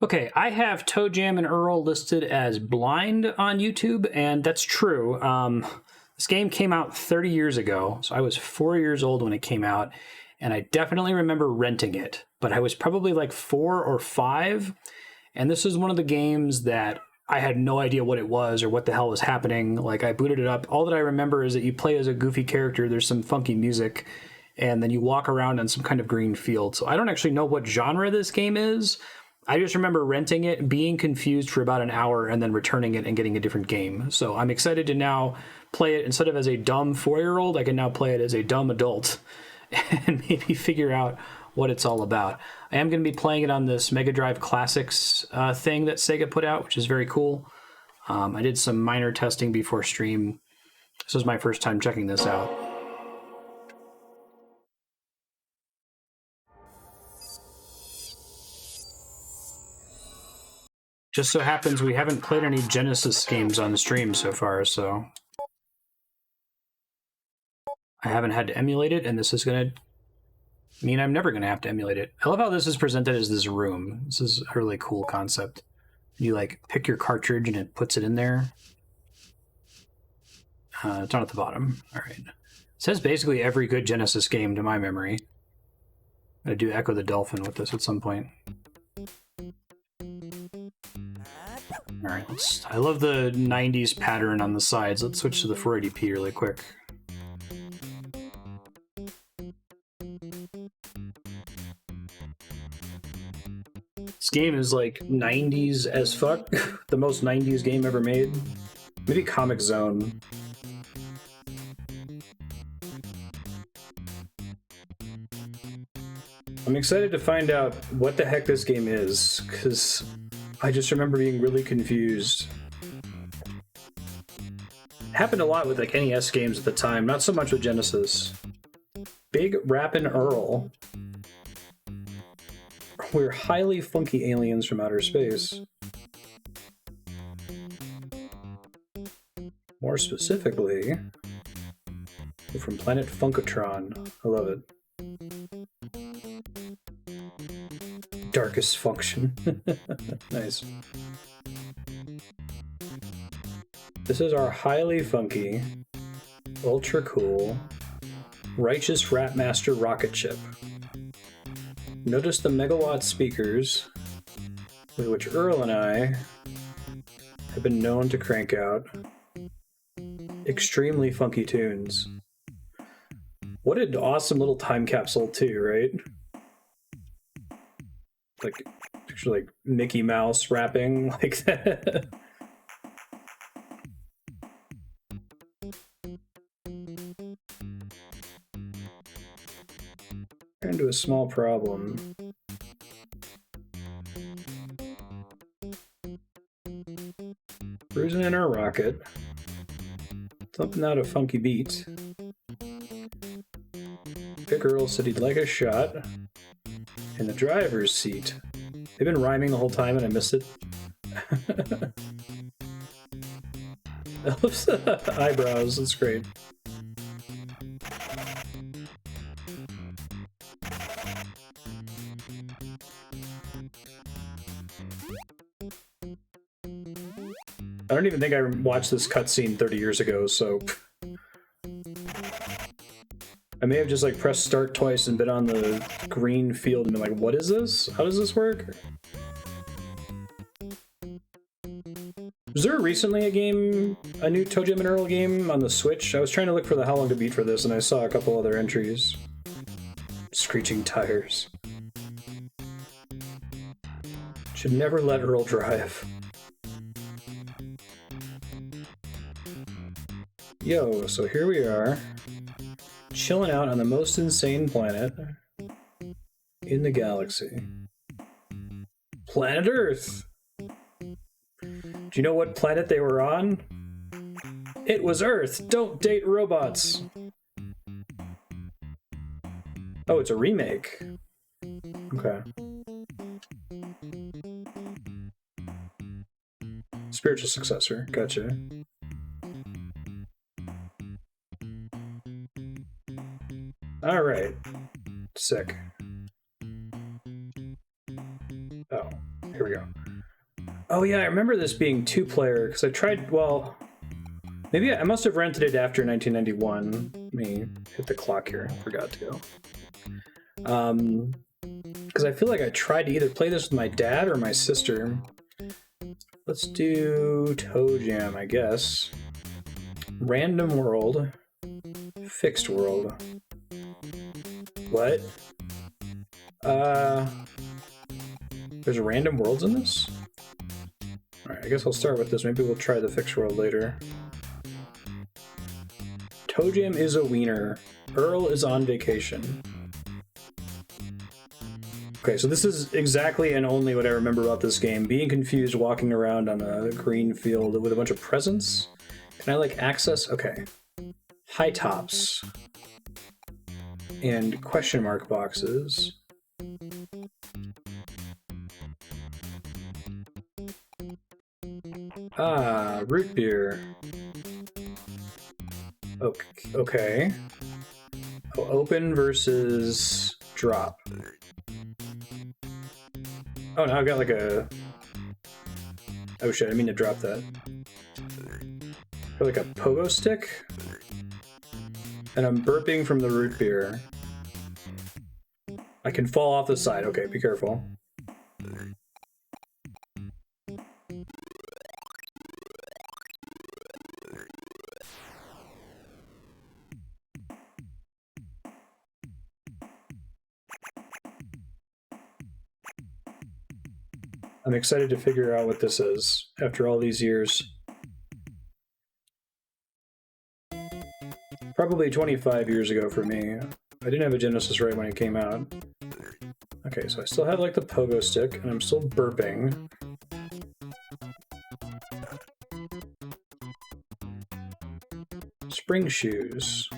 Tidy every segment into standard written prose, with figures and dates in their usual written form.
Okay, I have Toejam and Earl listed as blind on YouTube, and that's true. This game came out 30 years ago, so I was 4 years old when it came out, and I definitely remember renting it, but I was probably like 4 or 5, and this is one of the games that I had no idea what it was or what the hell was happening. Like, I booted it up. All that I remember is that you play as a goofy character, there's some funky music, and then you walk around on some kind of green field. So I don't actually know what genre this game is. I just remember renting it, being confused for about an hour, and then returning it and getting a different game. So I'm excited to now play it instead of as a dumb 4-year-old. I can now play it as a dumb adult and maybe figure out what it's all about. I am going to be playing it on this Mega Drive Classics thing that Sega put out, which is very cool. I did some minor testing before stream. This was my first time checking this out. Just so happens we haven't played any Genesis games on the stream so far, so I haven't had to emulate it, and this is going to mean I'm never going to have to emulate it. I love how this is presented as this room. This is a really cool concept. You like pick your cartridge and it puts it in there. It's down at the bottom. All right. It says basically every good Genesis game to my memory. I'm going to do Echo the Dolphin with this at some point. All right, I love the 90s pattern on the sides. Let's switch to the 480p really quick. This game is like 90s as fuck. The most 90s game ever made. Maybe Comic Zone. I'm excited to find out what the heck this game is, because I just remember being really confused. It happened a lot with like NES games at the time, not so much with Genesis. Big Rappin' Earl. We're highly funky aliens from outer space. More specifically, we're from planet Funkotron. I love it. Darkest function. Nice. This is our highly funky, ultra cool, righteous Rapmaster rocket ship. Notice the megawatt speakers with which Earl and I have been known to crank out extremely funky tunes. What an awesome little time capsule too, right? Like, actually, like Mickey Mouse rapping like that. Into a small problem. Cruising in our rocket, thumping out a funky beat. Big Earl said he'd like a shot in the driver's seat. They've been rhyming the whole time and I missed it. Eyebrows, that's great. I don't even think I watched this cutscene 30 years ago, so I may have just like pressed start twice and been on the green field and been like, what is this? How does this work? Was there recently a new Toejam and Earl game on the Switch? I was trying to look for the How Long to Beat for this and I saw a couple other entries. Screeching tires. Should never let Earl drive. Yo, so here we are, chilling out on the most insane planet in the galaxy. Planet Earth! Do you know what planet they were on? It was Earth! Don't date robots! Oh, it's a remake. Okay. Spiritual successor, gotcha. Alright. Sick. Oh. Here we go. Oh yeah, I remember this being 2-player, because I tried, well, maybe I must have rented it after 1991. Let me hit the clock here, forgot to go. Because I feel like I tried to either play this with my dad or my sister. Let's do Toejam, I guess. Random world. Fixed world. What? There's random worlds in this? Alright, I guess I'll start with this. Maybe we'll try the fixed world later. Toejam is a wiener. Earl is on vacation. Okay, so this is exactly and only what I remember about this game. Being confused, walking around on a green field with a bunch of presents. Can I, like, access? Okay. High tops. And question mark boxes. Ah, root beer. Okay. Oh, open versus drop. Oh, now I've got like a... Oh shit, I didn't mean to drop that. Or like a pogo stick? And I'm burping from the root beer. I can fall off the side. Okay, be careful. I'm excited to figure out what this is after all these years. Probably 25 years ago for me. I didn't have a Genesis right when it came out. Okay, so I still have like the pogo stick, and I'm still burping. Spring shoes.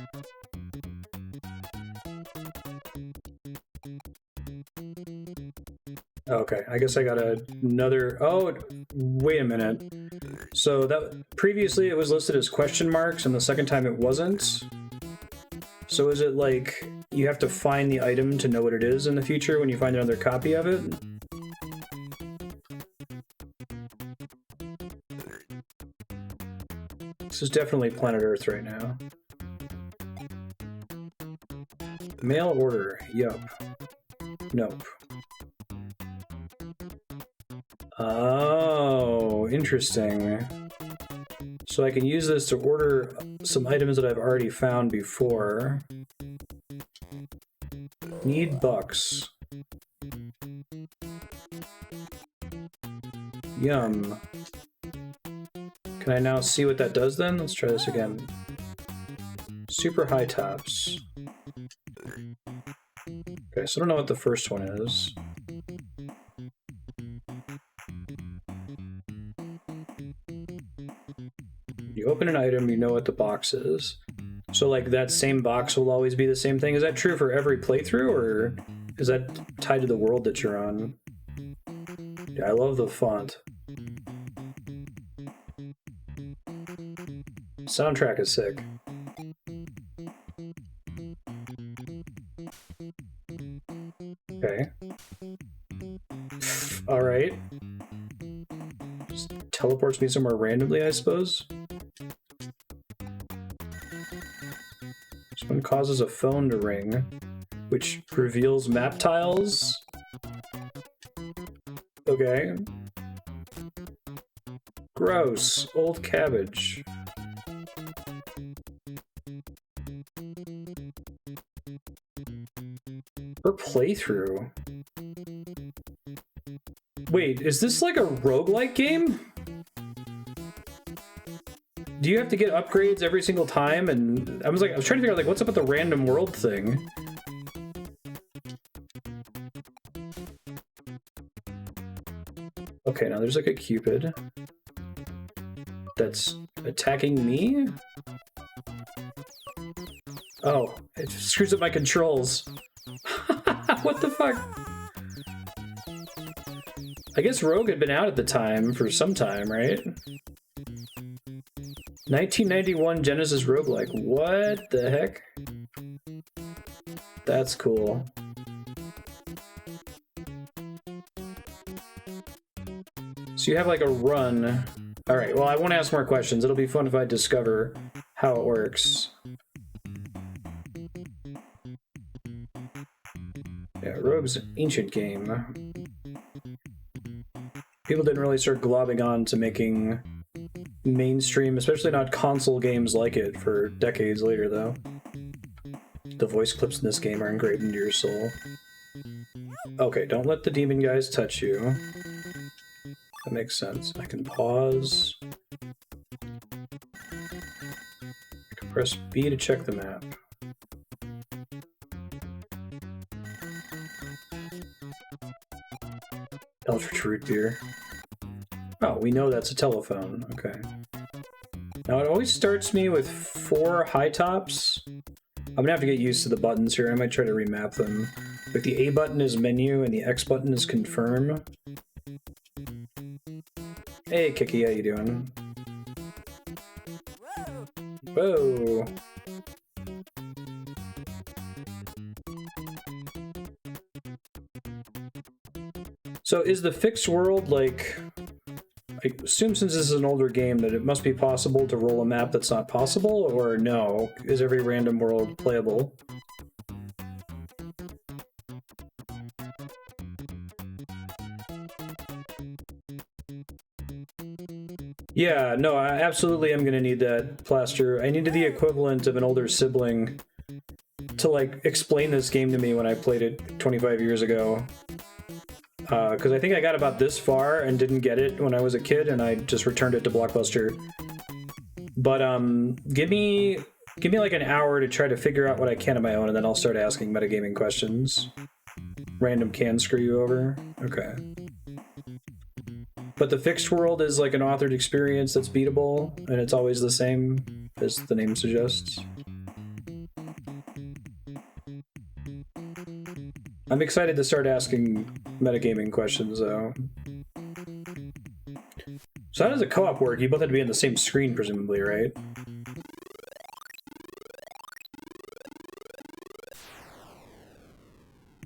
Okay, I guess I got another... Oh, wait a minute. So that previously it was listed as question marks, and the second time it wasn't. So is it like you have to find the item to know what it is in the future when you find another copy of it? This is definitely planet Earth right now. Mail order. Yup. Nope. Oh, interesting. So I can use this to order some items that I've already found before. Need bucks. Yum. Can I now see what that does then? Let's try this again. Super high tops. Okay, so I don't know what the first one is. You open an item, you know what the box is. So like that same box will always be the same thing? Is that true for every playthrough, or is that tied to the world that you're on? Yeah, I love the font. Soundtrack is sick. Okay. Alright. Just teleports me somewhere randomly, I suppose. This one causes a phone to ring, which reveals map tiles. Okay. Gross. Old cabbage. Per playthrough. Wait, is this like a roguelike game? Do you have to get upgrades every single time? And I was trying to figure out like what's up with the random world thing. Okay, now there's like a Cupid that's attacking me. Oh, it screws up my controls. What the fuck? I guess Rogue had been out at the time for some time, right? 1991 Genesis roguelike. What the heck? That's cool. So you have like a run. All right, well, I won't ask more questions. It'll be fun if I discover how it works. Yeah, Rogue's ancient game. People didn't really start globbing on to making mainstream, especially not console games like it, for decades later, though. The voice clips in this game are engraved into your soul. Okay, don't let the demon guys touch you. That makes sense. I can pause. I can press B to check the map. Eldritch root beer. Oh, we know that's a telephone. Okay. Now it always starts me with 4 high tops. I'm gonna have to get used to the buttons here. I might try to remap them. Like the A button is menu and the X button is confirm. Hey Kiki, how you doing? Whoa. So is the fixed world, like, I assume since this is an older game that it must be possible to roll a map that's not possible, or no? Is every random world playable? Yeah, no, I absolutely am gonna need that plaster. I needed the equivalent of an older sibling to, like, explain this game to me when I played it 25 years ago. Because I think I got about this far and didn't get it when I was a kid, and I just returned it to Blockbuster. But give me like an hour to try to figure out what I can on my own, and then I'll start asking metagaming questions. Random can screw you over? Okay. But the fixed world is like an authored experience that's beatable, and it's always the same, as the name suggests. I'm excited to start asking metagaming questions, though. So how does a co-op work? You both have to be on the same screen, presumably, right?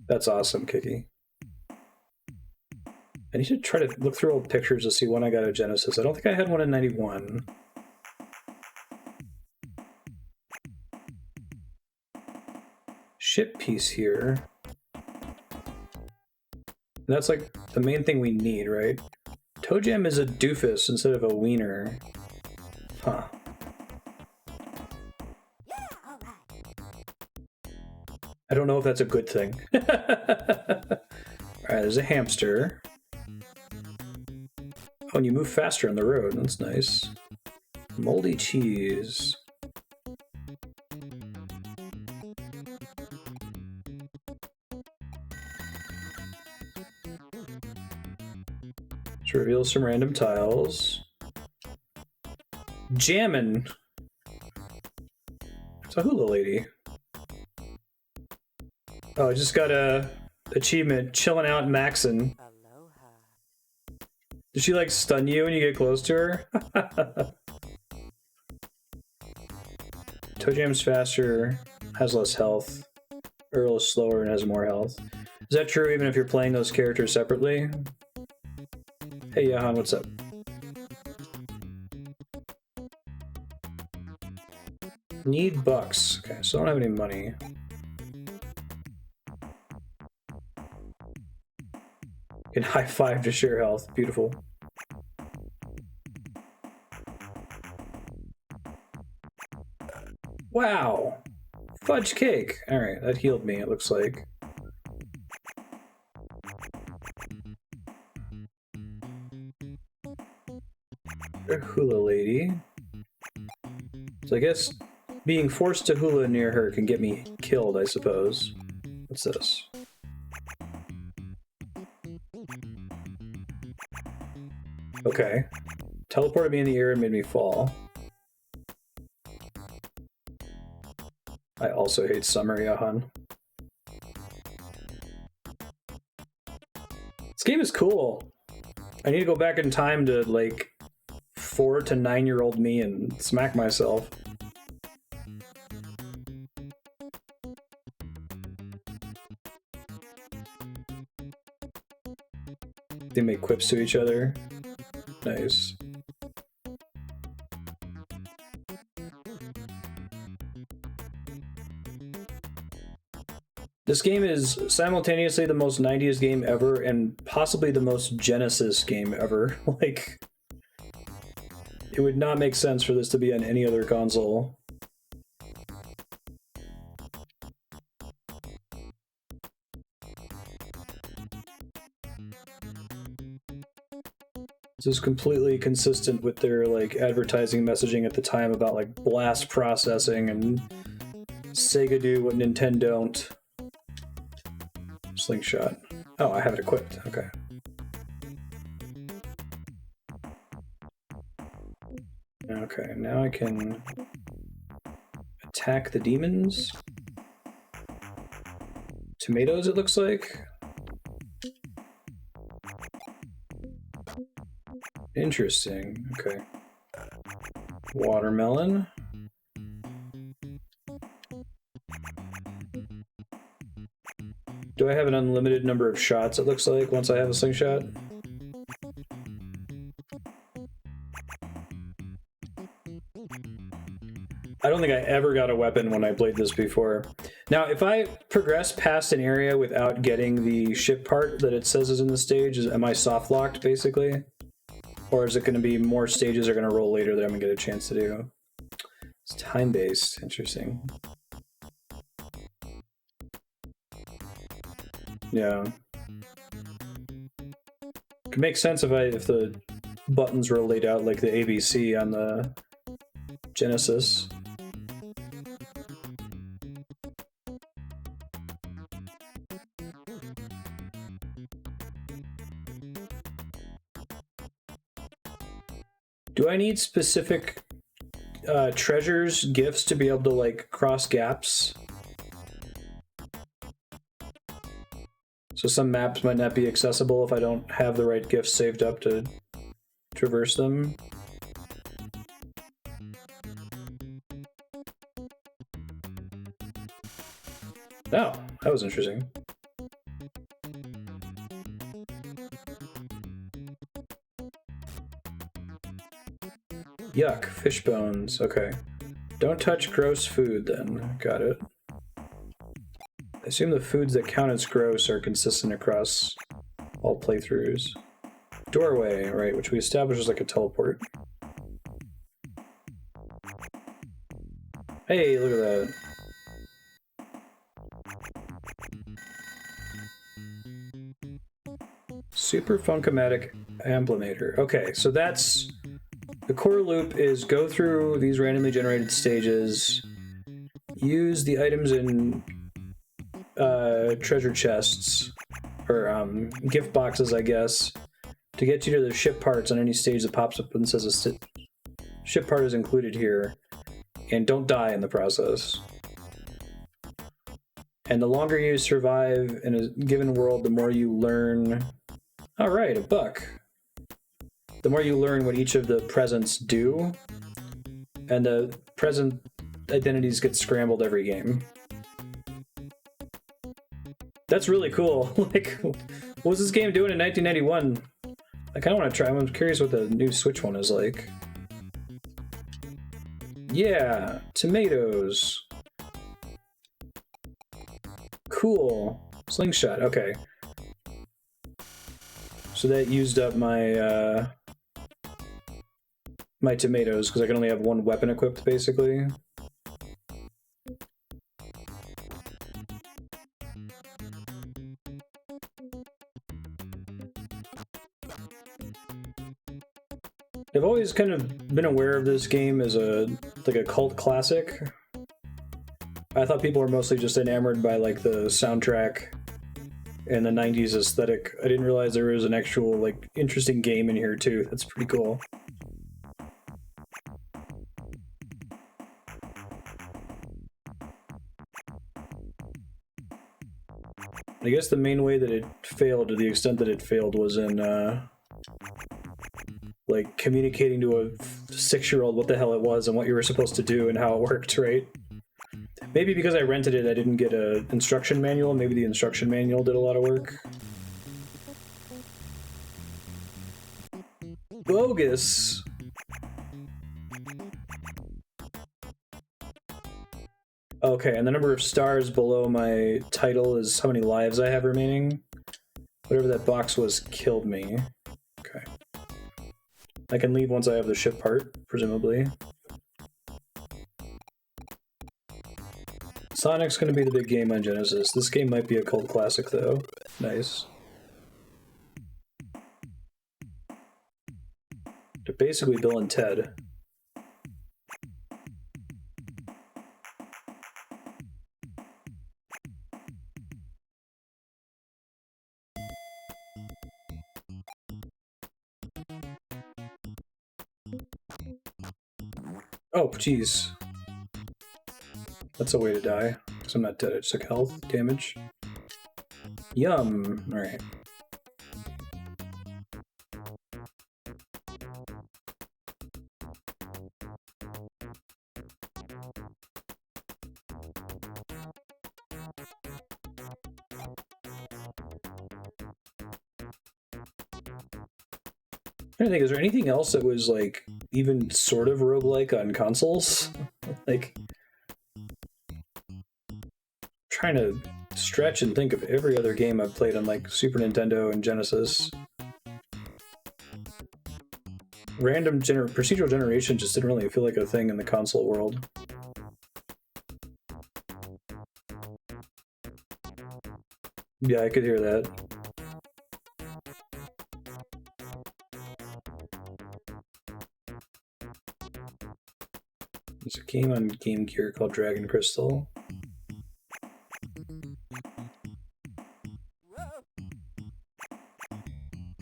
That's awesome, Kiki. I need to try to look through old pictures to see when I got a Genesis. I don't think I had one in 91. Ship piece here. That's like the main thing we need, right? Toejam is a doofus instead of a wiener. Huh. I don't know if that's a good thing. Alright, there's a hamster. Oh, and you move faster on the road. That's nice. Moldy cheese. Reveal some random tiles. Jammin'. It's a hula lady. Oh, I just got a achievement, chilling out maxin'. Did she like stun you when you get close to her? Toejam's faster, has less health. Earl is slower and has more health. Is that true even if you're playing those characters separately? Hey, Johan, what's up? Need bucks. Okay, so I don't have any money. Can high five to share health. Beautiful. Wow! Fudge cake! Alright, that healed me, it looks like. Hula lady. So I guess being forced to hula near her can get me killed, I suppose. What's this? Okay. Teleported me in the air and made me fall. I also hate summer, Johan. This game is cool. I need to go back in time to, like, 4 to 9-year-old me and smack myself. They make quips to each other. Nice. This game is simultaneously the most 90s game ever and possibly the most Genesis game ever. Like, it would not make sense for this to be on any other console. This is completely consistent with their like advertising messaging at the time about like blast processing and Sega do what Nintendo don't. Slingshot. Oh, I have it equipped. Okay. Okay, now I can attack the demons. Tomatoes, it looks like. Interesting. Okay. Watermelon. Do I have an unlimited number of shots, it looks like, once I have a slingshot? I don't think I ever got a weapon when I played this before. Now, if I progress past an area without getting the ship part that it says is in the stage, am I soft-locked, basically? Or is it going to be more stages are going to roll later that I'm going to get a chance to do? It's time-based. Interesting. Yeah. Could make sense if the buttons were laid out like the ABC on the Genesis. Do I need specific treasures, gifts to be able to like cross gaps? So some maps might not be accessible if I don't have the right gifts saved up to traverse them. Oh, that was interesting. Yuck, fish bones. Okay. Don't touch gross food then. Got it. I assume the foods that count as gross are consistent across all playthroughs. Doorway, right, which we established as like a teleport. Hey, look at that. Super Funkomatic Amplinator. Okay, so that's... The core loop is go through these randomly generated stages, use the items in treasure chests, or gift boxes, I guess, to get you to the ship parts on any stage that pops up and says a ship part is included here, and don't die in the process. And the longer you survive in a given world, the more you learn... Alright, a buck. The more you learn what each of the presents do, and the present identities get scrambled every game. That's really cool. Like, what was this game doing in 1991? I kind of want to try. I'm curious what the new Switch one is like. Yeah, tomatoes. Cool. Slingshot, okay. So that used up my my tomatoes, because I can only have one weapon equipped, basically. I've always kind of been aware of this game as a cult classic. I thought people were mostly just enamored by like the soundtrack and the 90s aesthetic. I didn't realize there was an actual like interesting game in here too. That's pretty cool. I guess the main way that it failed, to the extent that it failed, was in like communicating to a 6-year-old what the hell it was and what you were supposed to do and how it worked, right? Maybe because I rented it, I didn't get an instruction manual. Maybe the instruction manual did a lot of work. bogus. Okay, and the number of stars below my title is how many lives I have remaining. Whatever that box was killed me. Okay. I can leave once I have the ship part, presumably. Sonic's gonna be the big game on Genesis. This game might be a cult classic, though. Nice. They're basically Bill and Ted. Oh, jeez. That's a way to die. Because I'm not dead, I just took health damage. Yum! Alright. I think, is there anything else that was like even sort of roguelike on consoles? Like, trying to stretch and think of every other game I've played on like Super Nintendo and Genesis. Procedural generation just didn't really feel like a thing in the console world. Yeah, I could hear that. There's a game on Game Gear called Dragon Crystal.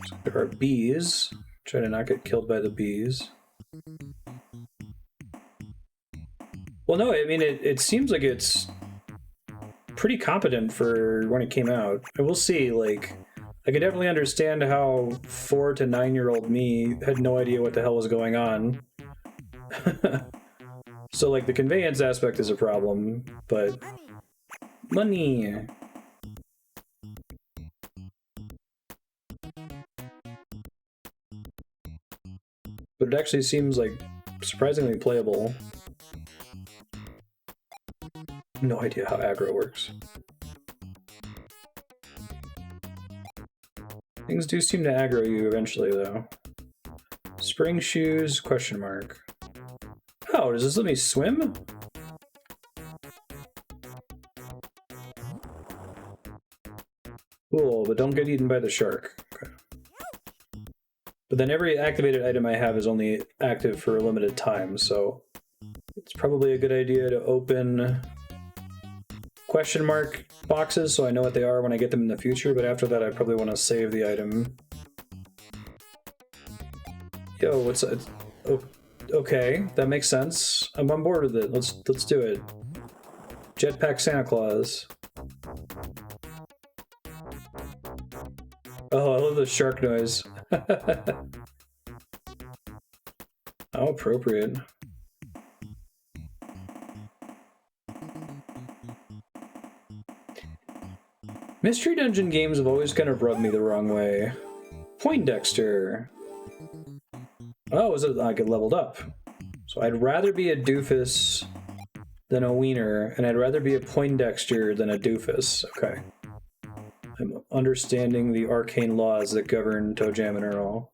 So there are bees. Try to not get killed by the bees. Well, no, I mean, it seems like it's pretty competent for when it came out. I will see, like, I could definitely understand how 4 to 9-year-old me had no idea what the hell was going on. So, like, the conveyance aspect is a problem, but... Money! But it actually seems, like, surprisingly playable. No idea how aggro works. Things do seem to aggro you eventually, though. Spring shoes, question mark. Oh, does this let me swim? Cool, but don't get eaten by the shark. Okay. But then every activated item I have is only active for a limited time, so it's probably a good idea to open question mark boxes so I know what they are when I get them in the future, but after that I probably want to save the item. Yo, what's that? Oh, okay, that makes sense. I'm on board with it. Let's do it. Jetpack Santa Claus. Oh, I love the shark noise. How appropriate. Mystery Dungeon games have always kind of rubbed me the wrong way. Poindexter. Oh, is it I get leveled up? So I'd rather be a doofus than a wiener, and I'd rather be a Poindexter than a doofus. Okay. I'm understanding the arcane laws that govern Toejam and Earl.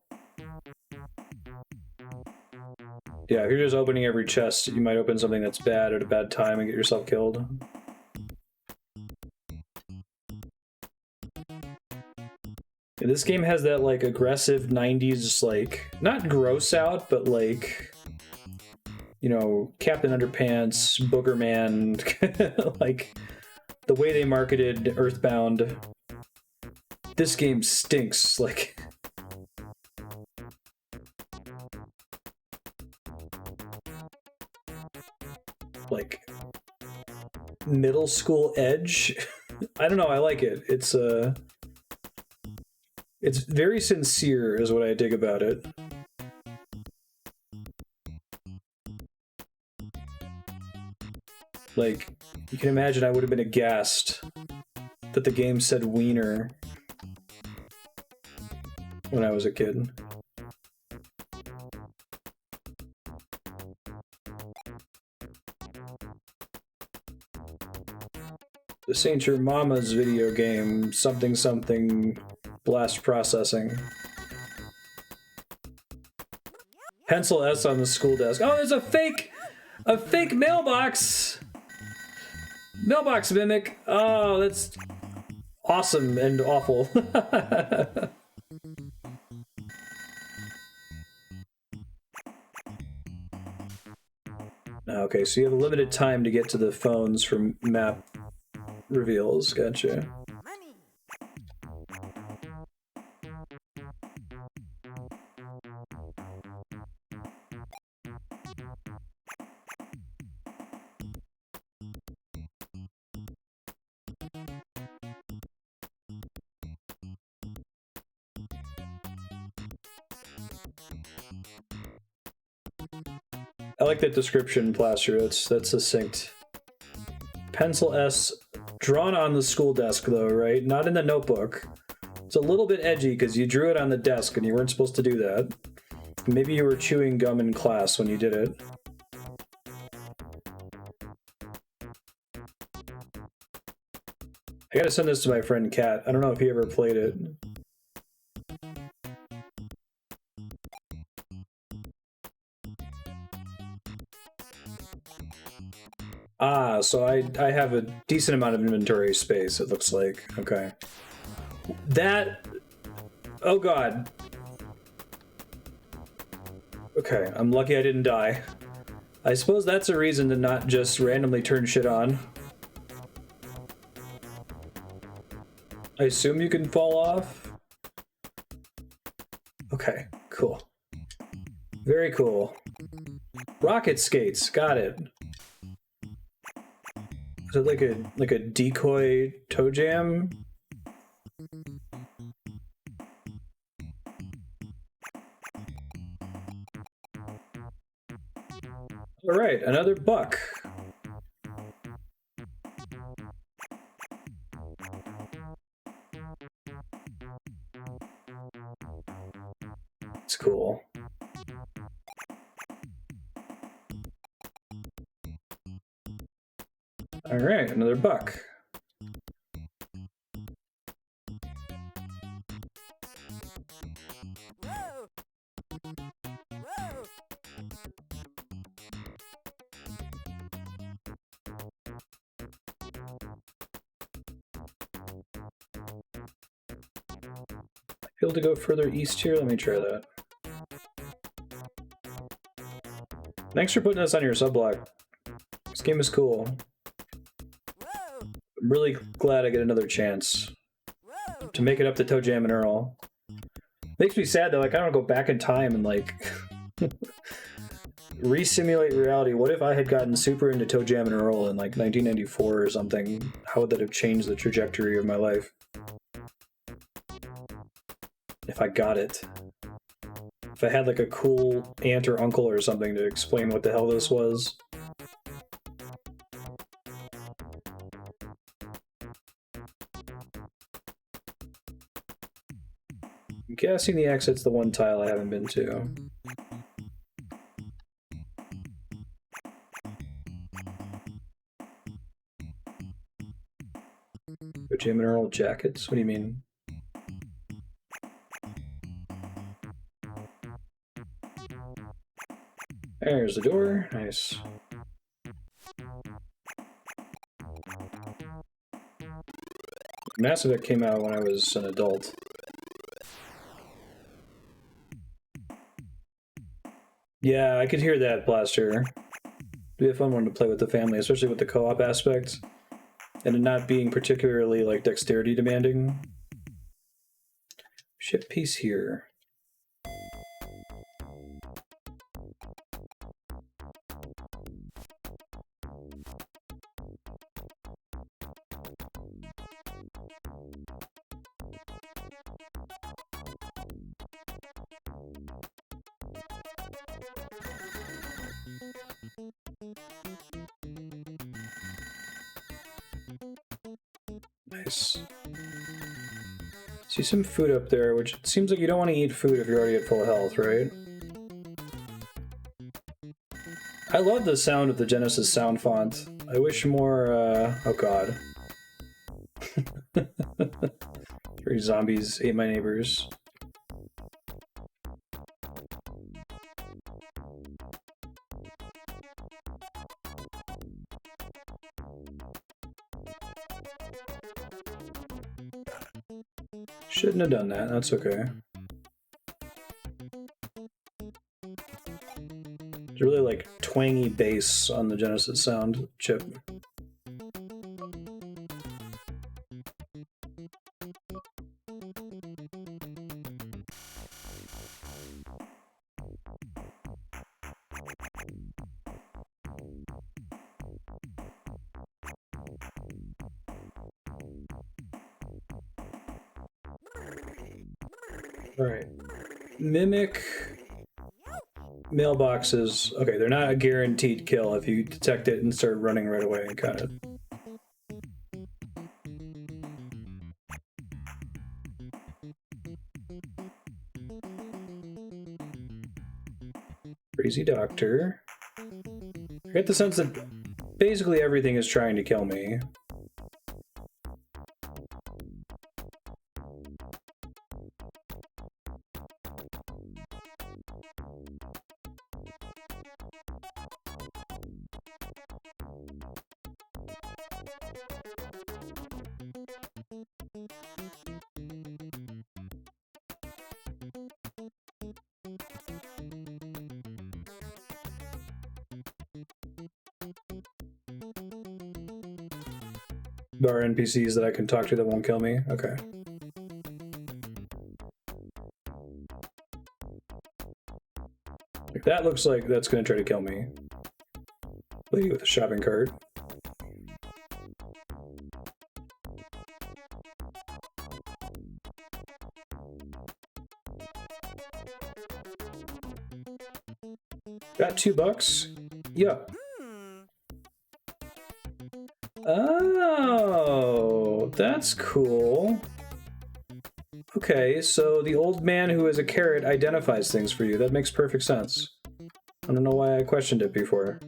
Yeah, if you're just opening every chest, you might open something that's bad at a bad time and get yourself killed. Yeah, this game has that, like, aggressive 90s, like, not gross out, but, like, you know, Captain Underpants, Booger Man, like, the way they marketed Earthbound. This game stinks, like... like, middle school edge? I don't know, I like it. It's very sincere, is what I dig about it. Like, you can imagine I would have been aghast that the game said wiener when I was a kid. This ain't your mama's video game. Something something blast processing. Pencil S on the school desk. Oh, there's a fake mailbox. Mailbox mimic. Oh, that's awesome and awful. Okay, so you have a limited time to get to the phones for map reveals. Gotcha. I like that description, Plaster. That's succinct. Pencil S, drawn on the school desk, though, right? Not in the notebook. It's a little bit edgy because you drew it on the desk and you weren't supposed to do that. Maybe you were chewing gum in class when you did it. I gotta send this to my friend Kat. I don't know if he ever played it. Ah, so I have a decent amount of inventory space, it looks like. Okay. That... Oh god. Okay, I'm lucky I didn't die. I suppose that's a reason to not just randomly turn shit on. I assume you can fall off? Okay, cool. Very cool. Rocket skates, got it. Is it like a decoy Toejam? All right, another buck. It's cool. All right, another buck. Able to go further east here? Let me try that. Thanks for putting this on your subblock. This game is cool. I'm really glad I get another chance to make it up to Toejam and Earl. Makes me sad though, like I don't go back in time and like re-simulate reality. What if I had gotten super into Toejam and Earl in like 1994 or something? How would that have changed the trajectory of my life? If I got it. If I had like a cool aunt or uncle or something to explain what the hell this was. I'm guessing the exit's the one tile I haven't been to. Toejam and Earl jackets? What do you mean? There's the door. Nice. Mass Effect came out when I was an adult. Yeah, I could hear that, Blaster. It'd be a fun one to play with the family, especially with the co-op aspect. And it not being particularly, like, dexterity demanding. Ship piece here. Nice. See some food up there, which it seems like you don't want to eat food if you're already at full health, right? I love the sound of the Genesis sound font. I wish more, oh god. 3 zombies ate my neighbors. Shouldn't have done that, that's okay. It's really like twangy bass on the Genesis sound chip. Alright. Mimic mailboxes. Okay, they're not a guaranteed kill if you detect it and start running right away and kind of. Crazy doctor. I get the sense that basically everything is trying to kill me. There are NPCs that I can talk to that won't kill me? Okay. That looks like that's going to try to kill me. Lady with a shopping cart. Got $2? Yeah. Oh, that's cool. Okay, so the old man who is a carrot identifies things for you. That makes perfect sense. I don't know why I questioned it before.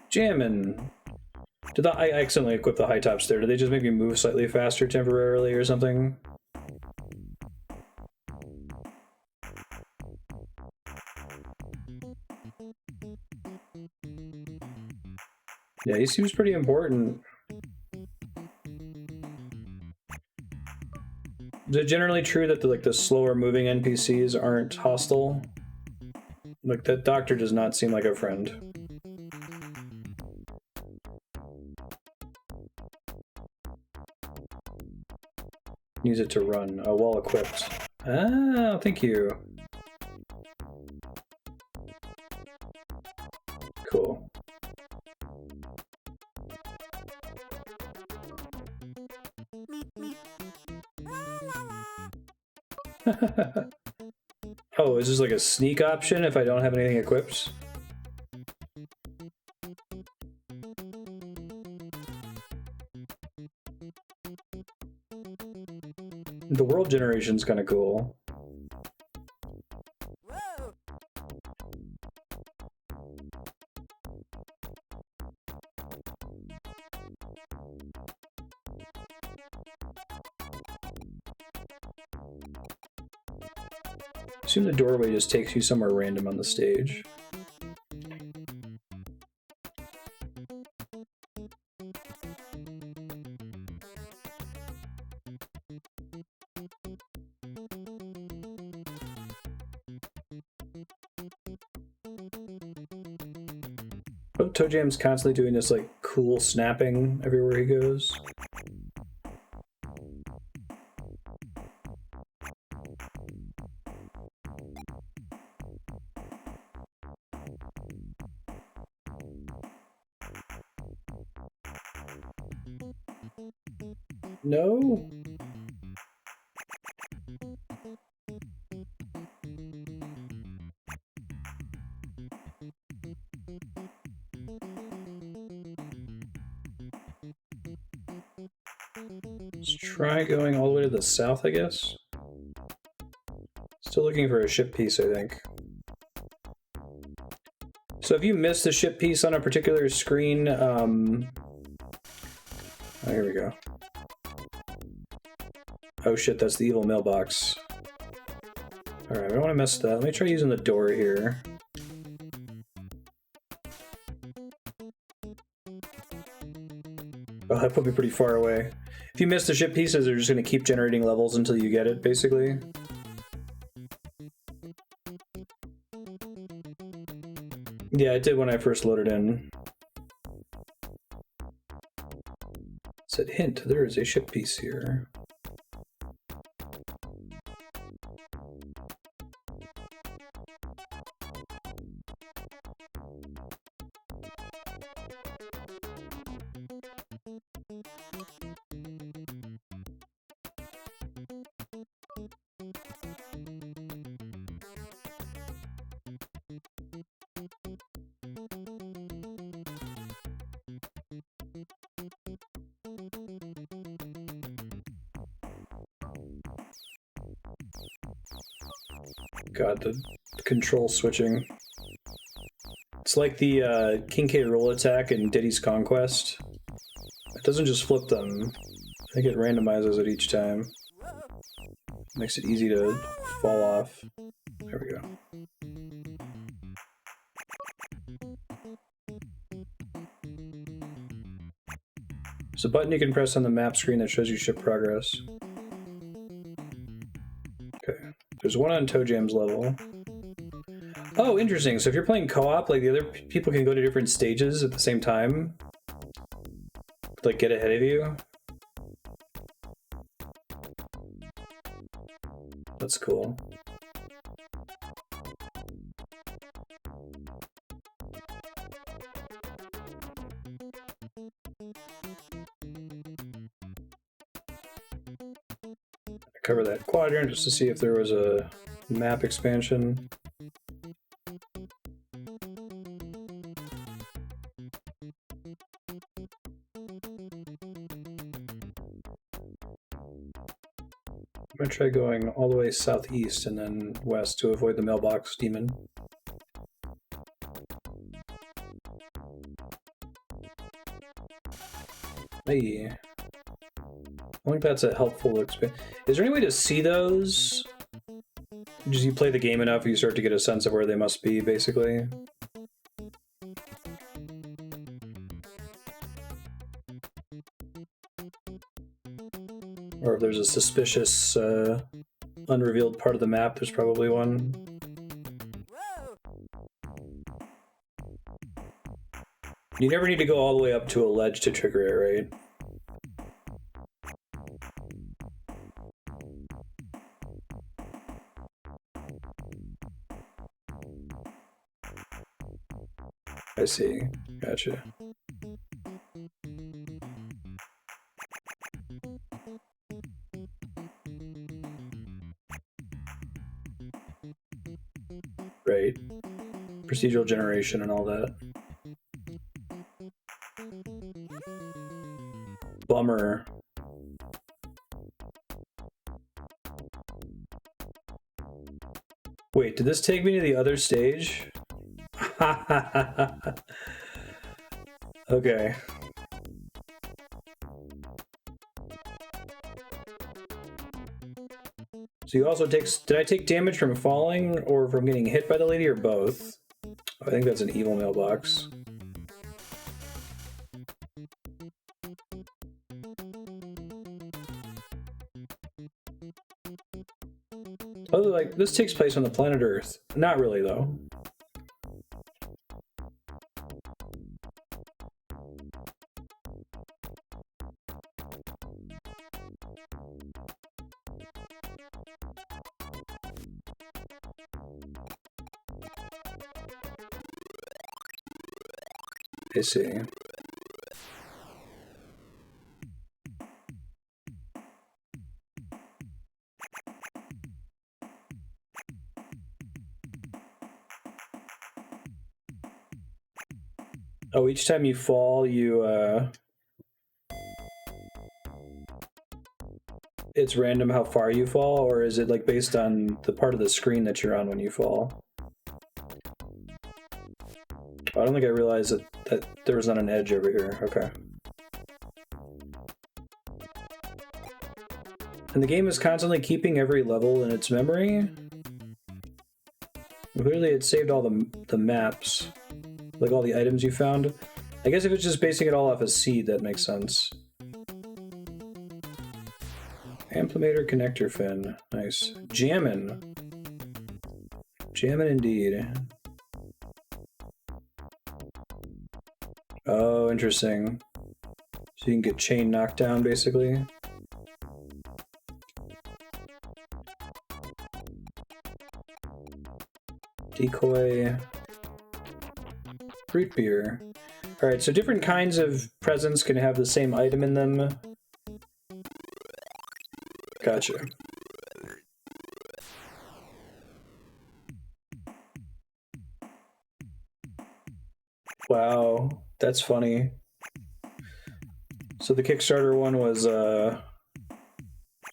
Jammin'. I accidentally equipped the high tops there. Did they just make me move slightly faster temporarily or something? Yeah, he seems pretty important. Is it generally true that the slower moving NPCs aren't hostile? Like, that doctor does not seem like a friend. Use it to run. Oh, well equipped. Ah, thank you. Cool. Oh, is this like a sneak option if I don't have anything equipped? The world generation's kind of cool. Assume the doorway just takes you somewhere random on the stage. Oh, Toejam's constantly doing this like cool snapping everywhere he goes. No? Let's try going all the way to the south, I guess. Still looking for a ship piece, I think. So if you miss the ship piece on a particular screen, oh, here we go. Oh shit, that's the evil mailbox. Alright, I don't want to mess with that. Let me try using the door here. Oh, that put me pretty far away. If you miss the ship pieces, they're just going to keep generating levels until you get it, basically. Yeah, it did when I first loaded in. It said, hint, there is a ship piece here. God, the control switching. It's like the King K. Rool attack in Diddy's Conquest. It doesn't just flip them. I think it randomizes it each time. Makes it easy to fall off. There we go. There's a button you can press on the map screen that shows you ship progress. Okay. There's one on Toejam's level. Oh, interesting. So if you're playing co-op, like the other people can go to different stages at the same time. Like get ahead of you. That's cool. Cover that quadrant just to see if there was a map expansion. I'm gonna try going all the way southeast and then west to avoid the mailbox demon. Hey. I think that's a helpful experience. Is there any way to see those? Just you play the game enough, you start to get a sense of where they must be, basically. Or if there's a suspicious, unrevealed part of the map, there's probably one. You never need to go all the way up to a ledge to trigger it, right? I see. Gotcha. Right. Procedural generation and all that. Bummer. Wait, did this take me to the other stage? Okay. So you also take... Did I take damage from falling or from getting hit by the lady or both? I think that's an evil mailbox. Oh, like, this takes place on the planet Earth. Not really, though. I see. Oh, each time you fall, you, it's random how far you fall, or is it, like, based on the part of the screen that you're on when you fall? I don't think I realized that there was not an edge over here. Okay. And the game is constantly keeping every level in its memory. Clearly it saved all the maps, like all the items you found. I guess if it's just basing it all off a seed, that makes sense. Amplimator connector fin. Nice. Jammin'. Jammin' indeed. Oh, interesting. So you can get chain knocked down, basically. Decoy. Root beer. Alright, so different kinds of presents can have the same item in them. Gotcha. Wow, that's funny. So the Kickstarter one was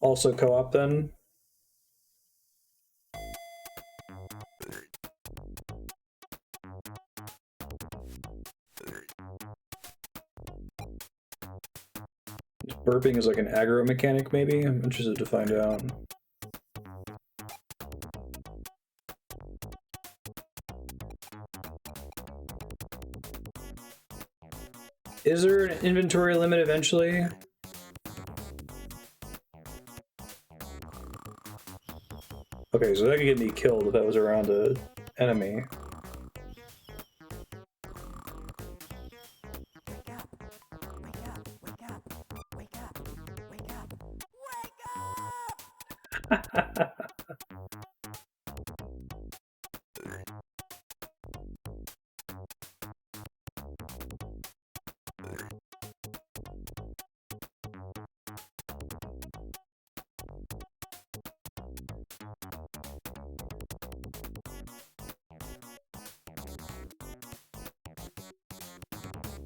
also co-op then? Burping is like an aggro mechanic, maybe? I'm interested to find out. Is there an inventory limit eventually? Okay, so that could get me killed if that was around an enemy.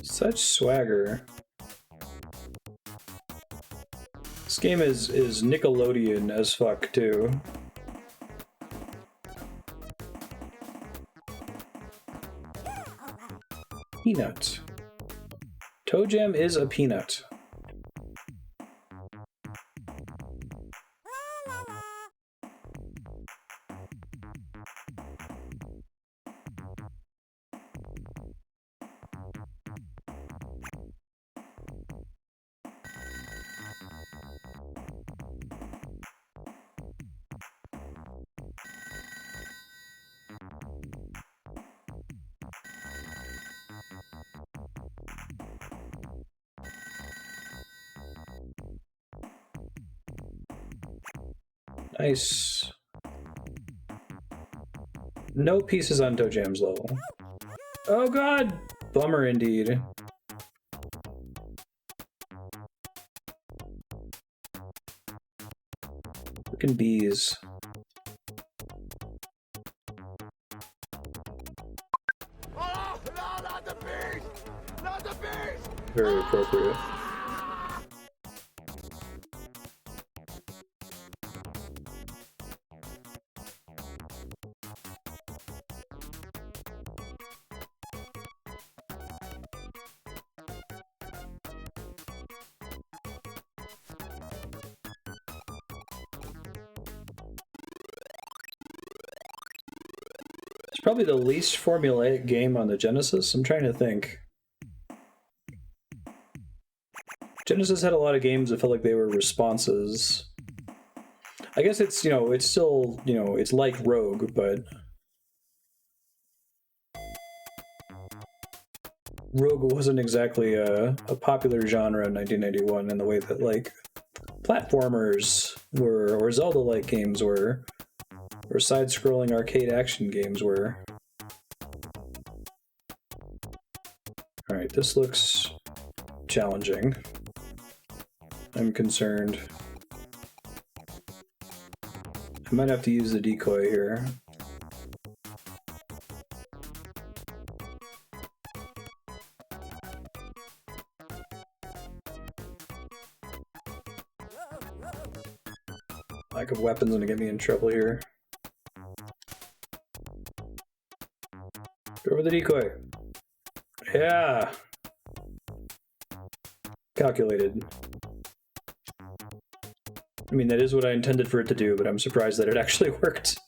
Such swagger. This game is Nickelodeon as fuck too. Peanut. Toejam is a peanut. Nice. No pieces on Toejam's level. Oh god! Bummer indeed. Freaking bees. Oh, no, not the bees! Not the bees! Very appropriate. Probably the least formulaic game on the Genesis. I'm trying to think. Genesis had a lot of games that felt like they were responses. I guess it's, it's still, it's like Rogue, but Rogue wasn't exactly a popular genre in 1991 in the way that, like, platformers were, or Zelda-like games were. Or side-scrolling arcade action games were. Alright, this looks challenging. I'm concerned. I might have to use the decoy here. Lack of weapons gonna get me in trouble here. Go over the decoy. Yeah. Calculated. I mean, that is what I intended for it to do, but I'm surprised that it actually worked.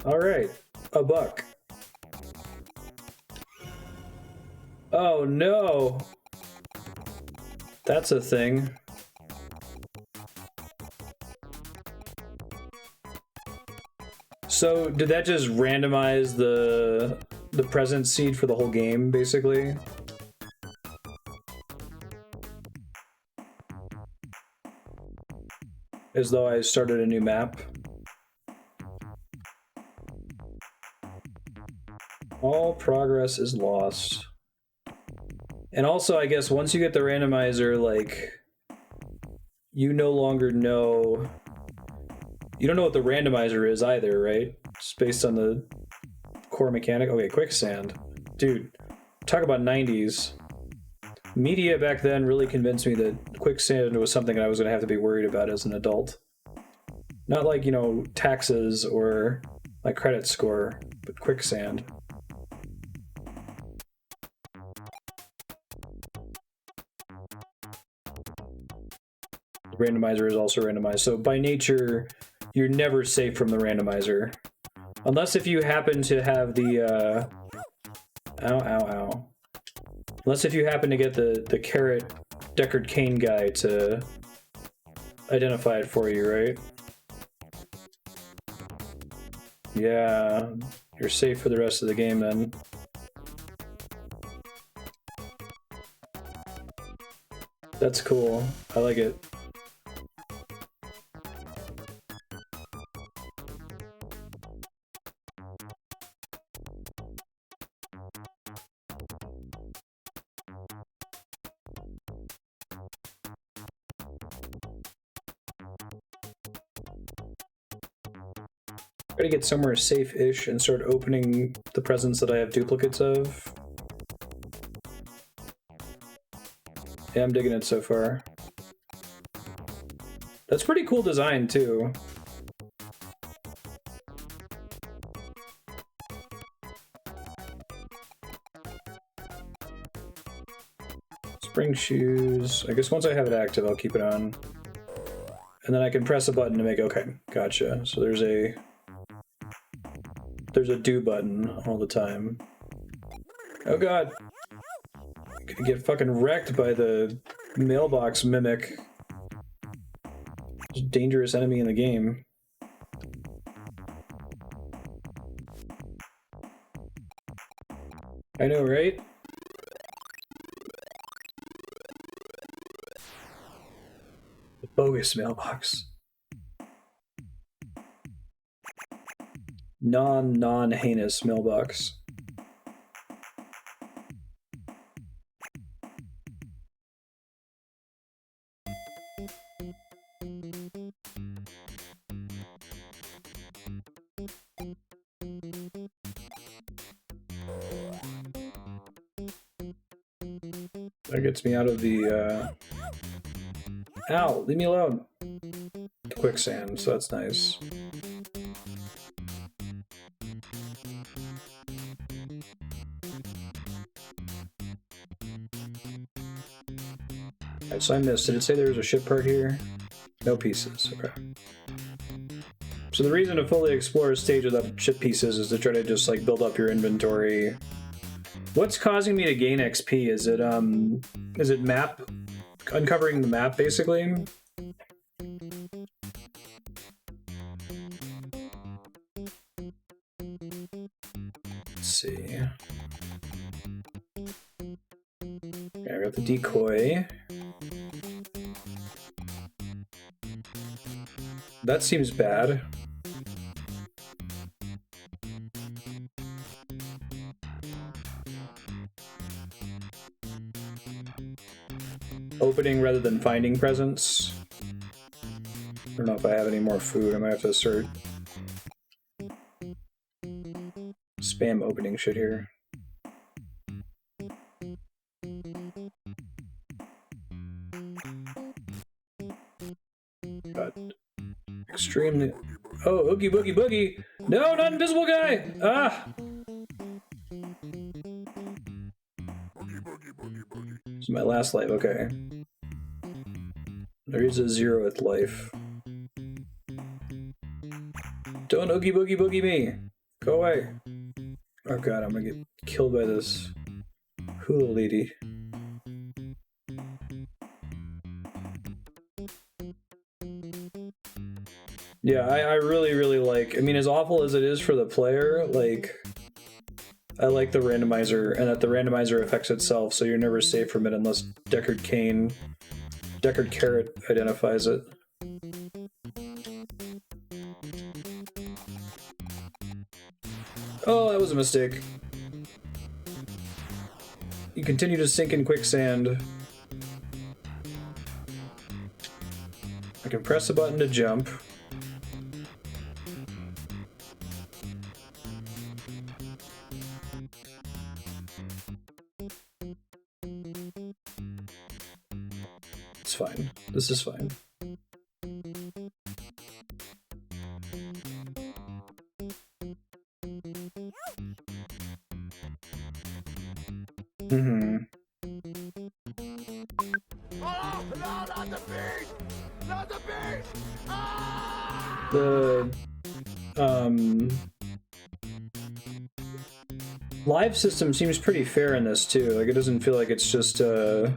All right, a buck. Oh no! That's a thing. So did that just randomize the present seed for the whole game, basically? As though I started a new map. All progress is lost. And also, I guess once you get the randomizer, like, you no longer know... You don't know what the randomizer is either, right? It's based on the core mechanic. Okay, quicksand. Dude, talk about 90s. Media back then really convinced me that quicksand was something I was going to have to be worried about as an adult. Not like, you know, taxes or my credit score, but quicksand. The randomizer is also randomized. So by nature, you're never safe from the randomizer. Unless if you happen to have the, Unless if you happen to get the carrot Deckard Cain guy to identify it for you, right? Yeah, you're safe for the rest of the game then. That's cool. I like it. Try to get somewhere safe-ish and start opening the presents that I have duplicates of. Yeah, I'm digging it so far. That's pretty cool design, too. Spring shoes. I guess once I have it active, I'll keep it on. And then I can press a button to make... Okay, gotcha. So there's a do button all the time. Oh god. I'm gonna get fucking wrecked by the mailbox mimic. Most dangerous enemy in the game. I know, right? The bogus mailbox. Non-heinous mailbox. That gets me out of the, Ow! Leave me alone! Quicksand, so that's nice. Alright, so I missed. Did it say there was a ship part here? No pieces. Okay. So the reason to fully explore a stage without ship pieces is to try to just, like, build up your inventory. What's causing me to gain XP? Is it map? Uncovering the map, basically? Let's see. Okay, I got the decoy. That seems bad. Opening rather than finding presents. I don't know if I have any more food. I might have to start spam opening shit here. But extremely... Oh, Oogie Boogie Boogie! No, not invisible guy! Ah! This is my last life, okay. There is a 0th life. Don't Oogie Boogie Boogie me! Go away! Oh god, I'm gonna get killed by this hula lady. Yeah, I really, really like, I mean, as awful as it is for the player, like, I like the randomizer, and that the randomizer affects itself, so you're never safe from it unless Deckard Carrot identifies it. Oh, that was a mistake. You continue to sink in quicksand. I can press a button to jump. It's fine. This is fine. Mm-hmm. Oh, no, not the beast! Not the beast! Ah! The live system seems pretty fair in this too. Like, it doesn't feel like it's just a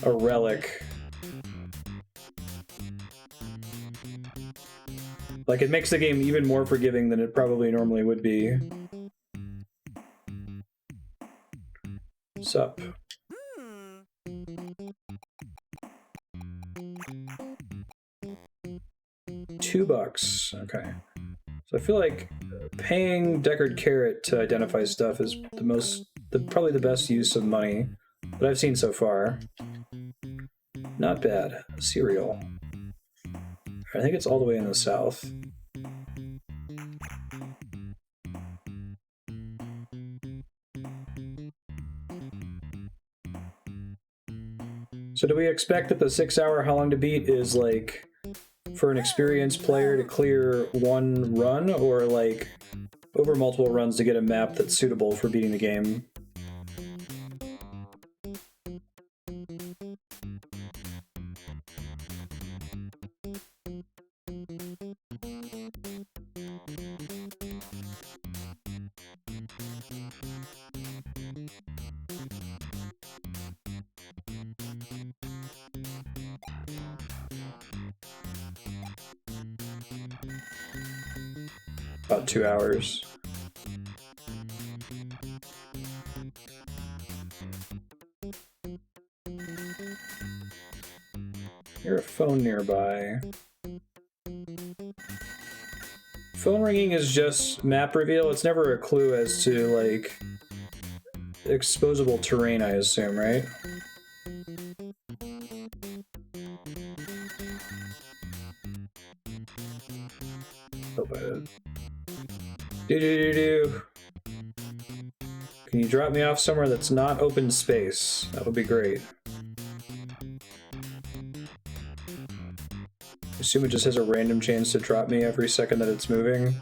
relic. Like, it makes the game even more forgiving than it probably normally would be. Sup? $2. Okay. So I feel like paying Deckard Carrot to identify stuff is probably the best use of money that I've seen so far. Not bad. Cereal. I think it's all the way in the south. So do we expect that the 6-hour How Long to Beat is like for an experienced player to clear one run, or like over multiple runs to get a map that's suitable for beating the game? About 2 hours. Hear a phone nearby. Phone ringing is just map reveal. It's never a clue as to, like, exposable terrain, I assume, right? Hope I did. Do. Can you drop me off somewhere that's not open space? That would be great. I assume it just has a random chance to drop me every second that it's moving.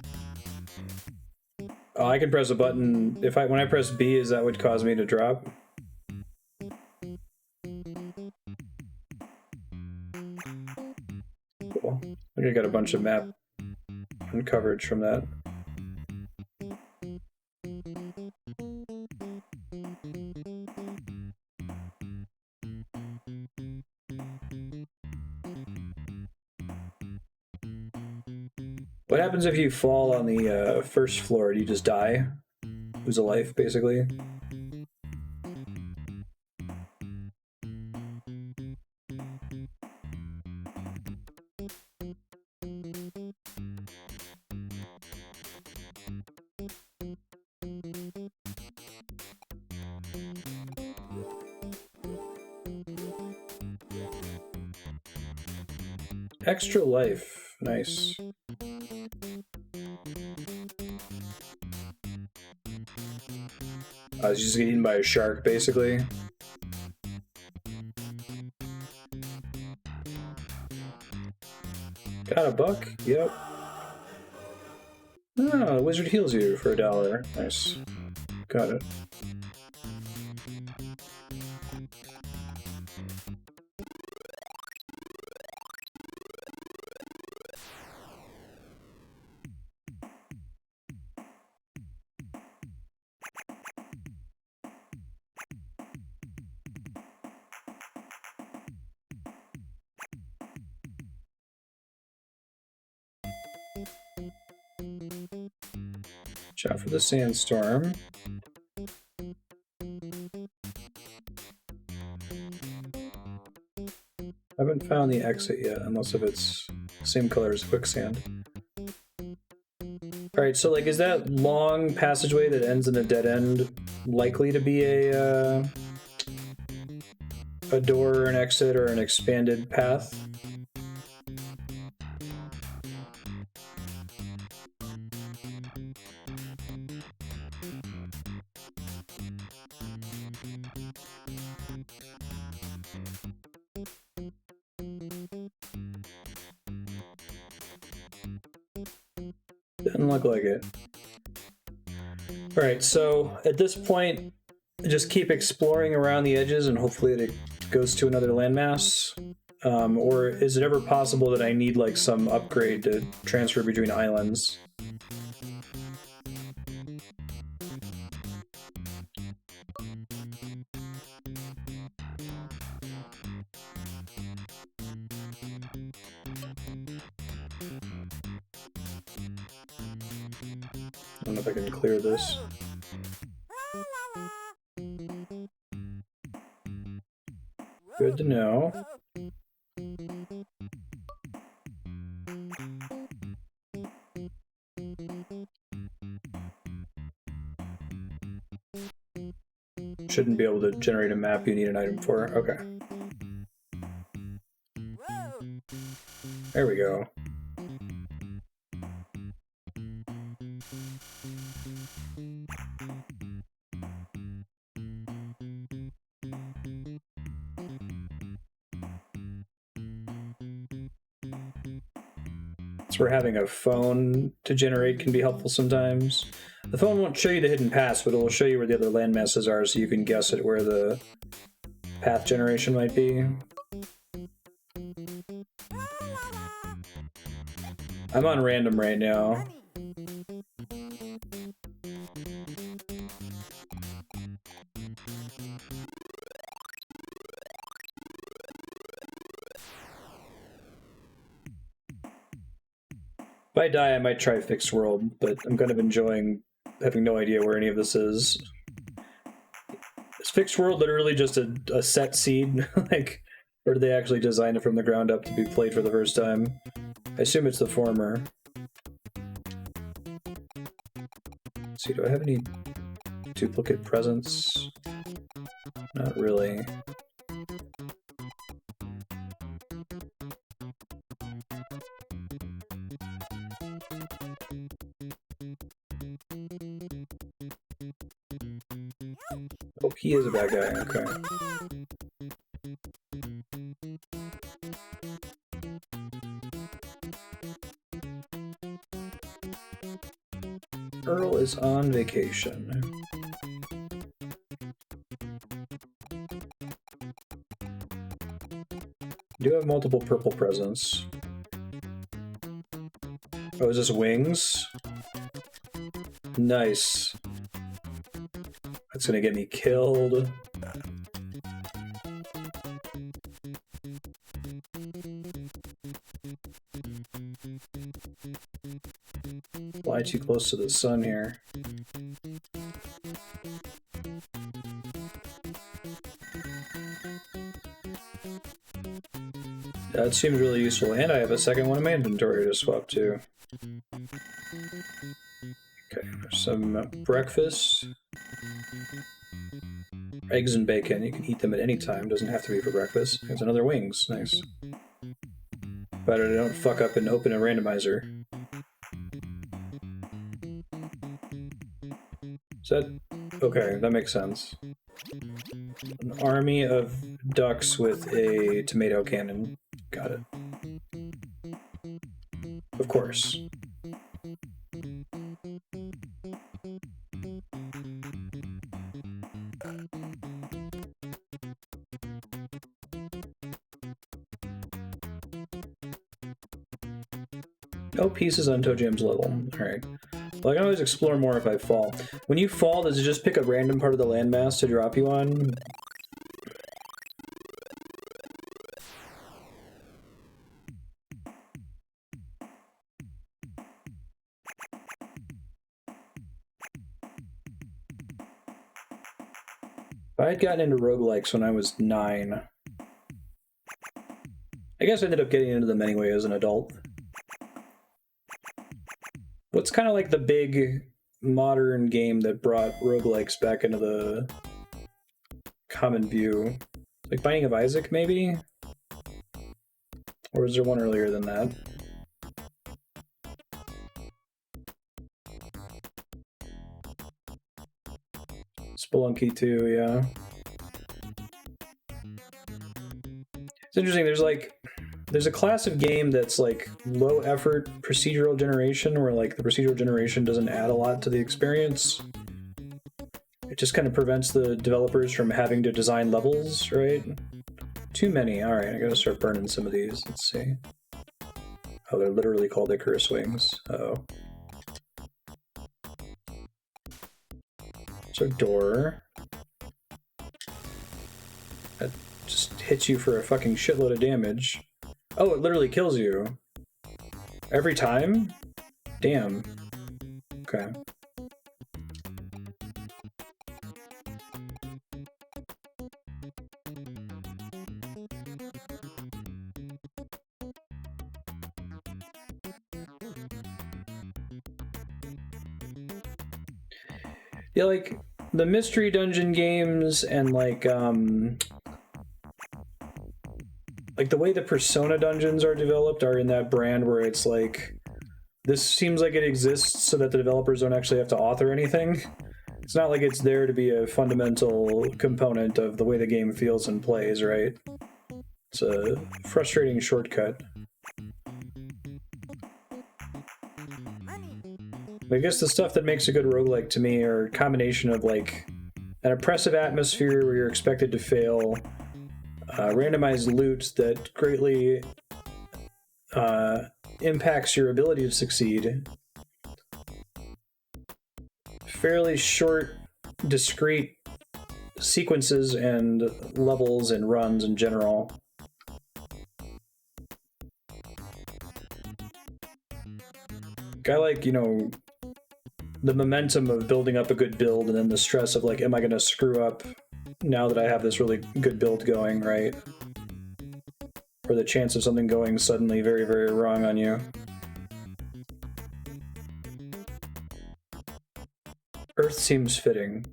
Oh, I can press a button. When I press B, is that would cause me to drop? Cool. I think I got a bunch of map coverage from that. What happens if you fall on the first floor? Do you just die? Lose a life, basically? Extra life. Nice. I was just getting eaten by a shark, basically. Got a buck? Yep. Oh, the wizard heals you for $1. Nice. Got it. Watch out for the sandstorm. I haven't found the exit yet, unless if it's the same color as quicksand. Alright, so like, is that long passageway that ends in a dead end likely to be a door or an exit or an expanded path? Doesn't look like it. Alright, so at this point, just keep exploring around the edges and hopefully it goes to another landmass. Or is it ever possible that I need like some upgrade to transfer between islands? I don't know if I can clear this. Good to know. Shouldn't be able to generate a map you need an item for. Okay. There we go. That's where having a phone to generate can be helpful sometimes. The phone won't show you the hidden paths, but it will show you where the other landmasses are so you can guess at where the path generation might be. I'm on random right now. If I die, I might try Fixed World, but I'm kind of enjoying having no idea where any of this is. Is Fixed World literally just a set seed? Like, or did they actually design it from the ground up to be played for the first time? I assume it's the former. Let's see, do I have any duplicate presents? Not really. Oh, he is a bad guy, okay. Earl is on vacation. Do have multiple purple presents. Oh, is this wings? Nice. That's gonna get me killed. Fly too close to the sun here. That seems really useful, and I have a second one in my inventory to swap to. Okay, some breakfast. Eggs and bacon, you can eat them at any time, doesn't have to be for breakfast. There's another wings, nice. Better I don't fuck up and open a randomizer. Is that... okay, that makes sense. An army of ducks with a tomato cannon. Got it. Of course. No pieces on Toejam's level. Alright. Well, I can always explore more if I fall. When you fall, does it just pick a random part of the landmass to drop you on? I had gotten into roguelikes when I was 9. I guess I ended up getting into them anyway as an adult. What's kind of like the big modern game that brought roguelikes back into the common view? Like Binding of Isaac, maybe? Or was there one earlier than that? Spelunky 2, yeah. It's interesting, there's a class of game that's like low effort procedural generation where like the procedural generation doesn't add a lot to the experience. It just kind of prevents the developers from having to design levels, right? Too many. Alright, I gotta start burning some of these. Let's see. Oh, they're literally called Icarus wings. Uh-oh. So door. That just hits you for a fucking shitload of damage. Oh, it literally kills you. Every time? Damn. Okay. Yeah, like, the mystery dungeon games and, like the way the Persona dungeons are developed are in that brand where it's like, this seems like it exists so that the developers don't actually have to author anything. It's not like it's there to be a fundamental component of the way the game feels and plays, right? It's a frustrating shortcut. I guess the stuff that makes a good roguelike to me are a combination of like an oppressive atmosphere where you're expected to fail, randomized loot that greatly impacts your ability to succeed, fairly short, discrete sequences and levels and runs in general. I like, you know, the momentum of building up a good build and then the stress of like, am I going to screw up now that I have this really good build going, right? Or the chance of something going suddenly very, very wrong on you. Earth seems fitting.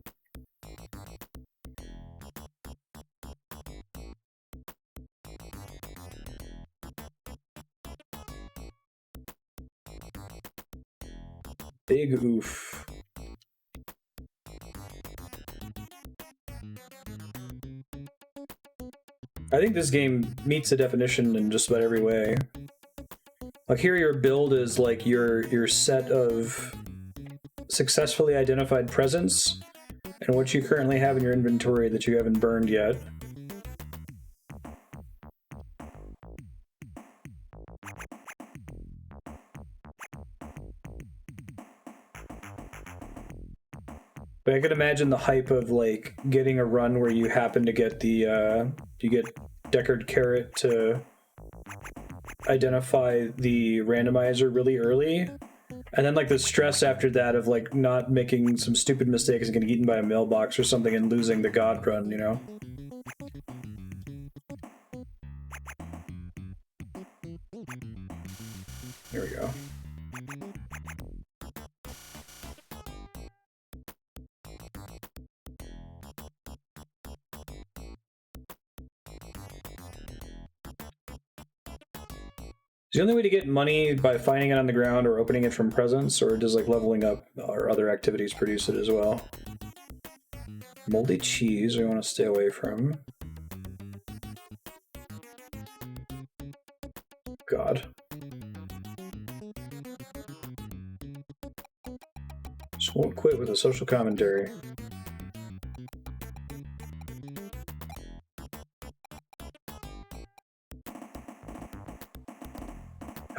Big oof. I think this game meets the definition in just about every way. Like here your build is like your set of successfully identified presents and what you currently have in your inventory that you haven't burned yet. But I could imagine the hype of like getting a run where you happen to get the you get Deckard Carrot to identify the randomizer really early, and then like the stress after that of like not making some stupid mistakes and getting eaten by a mailbox or something and losing the god run, you know? Here we go. Is the only way to get money by finding it on the ground or opening it from presents, or does like leveling up or other activities produce it as well? Moldy cheese we want to stay away from. God. Just won't quit with a social commentary.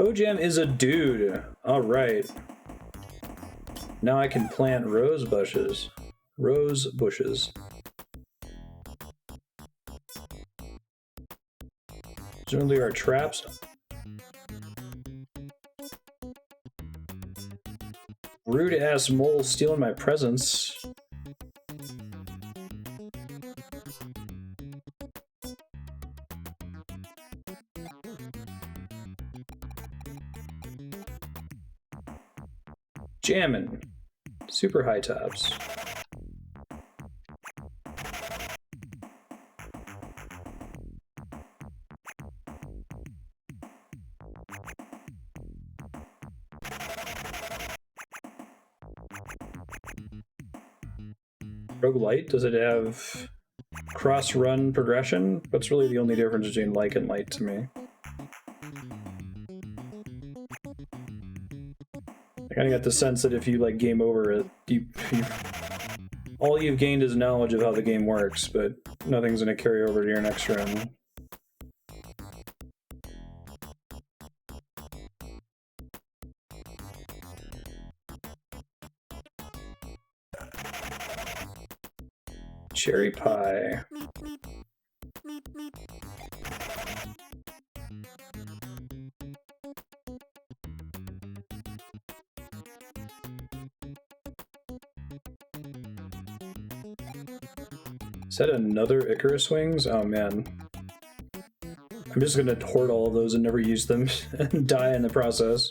Toejam is a dude. All right. Now I can plant rose bushes. Rose bushes. Presumably our traps. Rude ass mole stealing my presents. Jammin'. Super high tops. Roguelite, does it have cross-run progression? That's really the only difference between like and light to me. I kind of got the sense that if you like game over it, all you've gained is knowledge of how the game works, but nothing's going to carry over to your next run. Cherry pie. Is that another Icarus wings? Oh man. I'm just gonna hoard all of those and never use them and die in the process.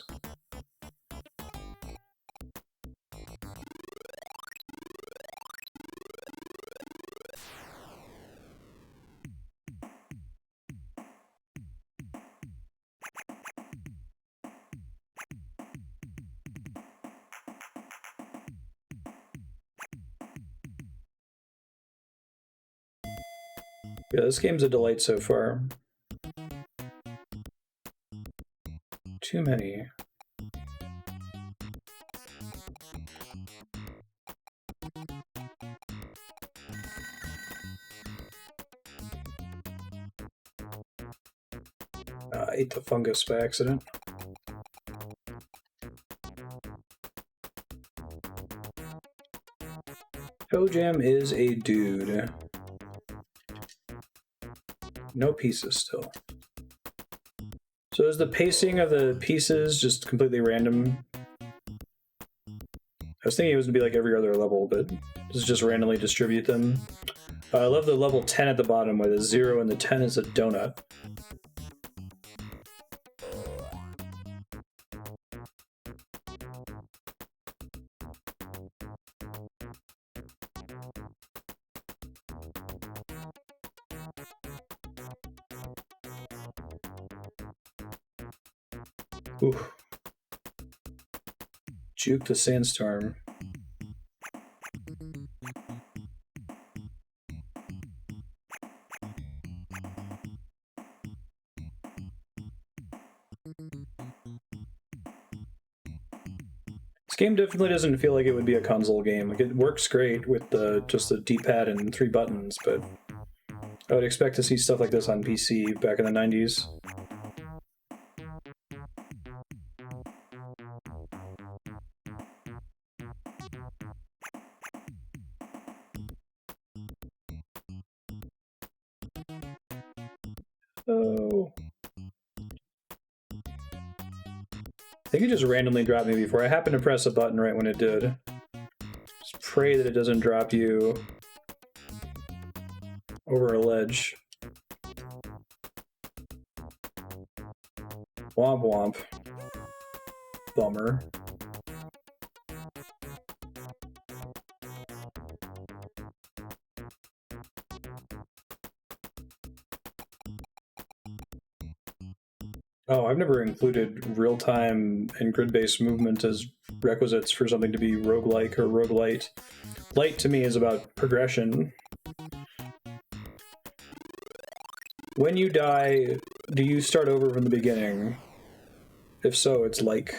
Yeah, this game's a delight so far. Too many. I ate the fungus by accident. Toejam is a dude. No pieces still. So is the pacing of the pieces just completely random? I was thinking it was going to be like every other level, but does it just randomly distribute them? I love the level 10 at the bottom where the 0 and the 10 is a donut. Ooh. Juke the sandstorm. This game definitely doesn't feel like it would be a console game. Like it works great with just the D-pad and 3 buttons, but I would expect to see stuff like this on PC back in the 90s. Oh. I think it just randomly dropped me before. I happened to press a button right when it did. Just pray that it doesn't drop you over a ledge. Womp womp. Bummer. Oh, I've never included real-time and grid-based movement as requisites for something to be roguelike or roguelite. Light to me is about progression. When you die, do you start over from the beginning? If so, it's like.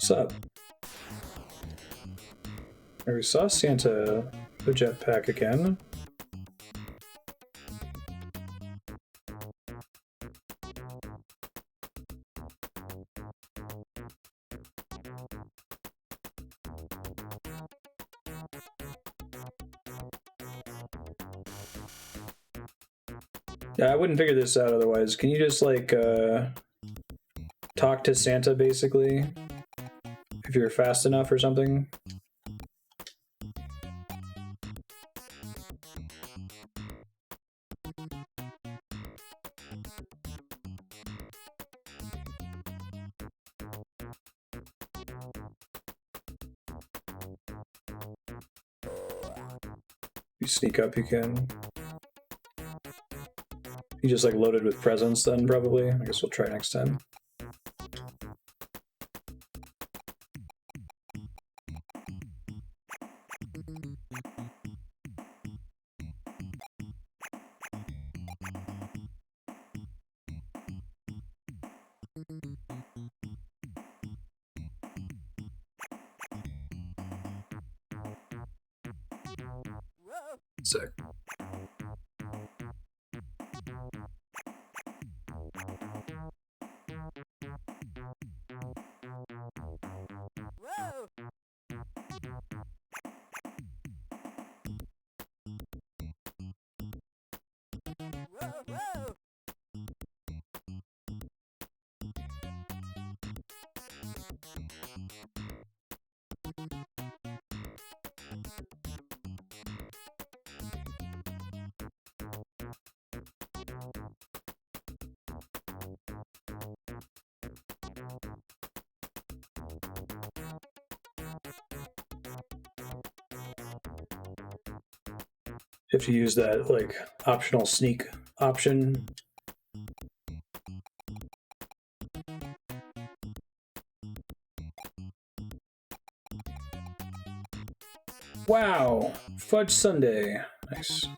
What's up? There we saw Santa the jetpack again. Yeah, I wouldn't figure this out otherwise. Can you just like talk to Santa basically? If you're fast enough or something? You sneak up, you can. You just like loaded with presents then, probably. I guess we'll try next time. Sick. You have to use that like optional sneak option. Wow, fudge sundae. Nice.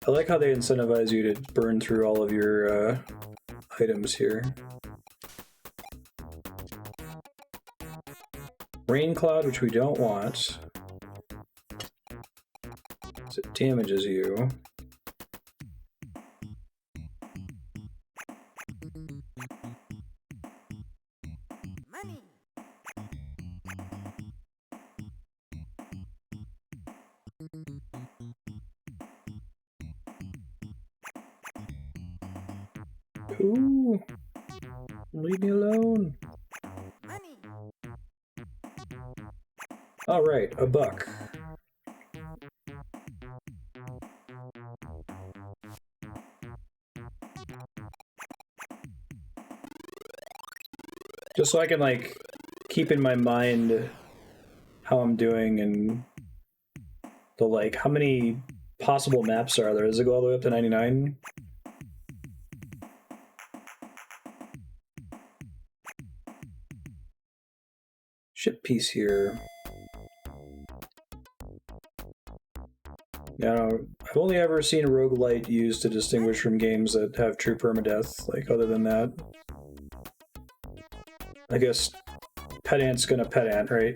I like how they incentivize you to burn through all of your items here. Rain cloud, which we don't want, because it damages you. Money. Ooh, leave me alone. Money. All right, a buck. Just so I can like keep in my mind how I'm doing and the like how many possible maps are there? Does it go all the way up to 99? Ship piece here. Now, I've only ever seen roguelite used to distinguish from games that have true permadeath. Like, other than that, I guess pedant's gonna pedant, right?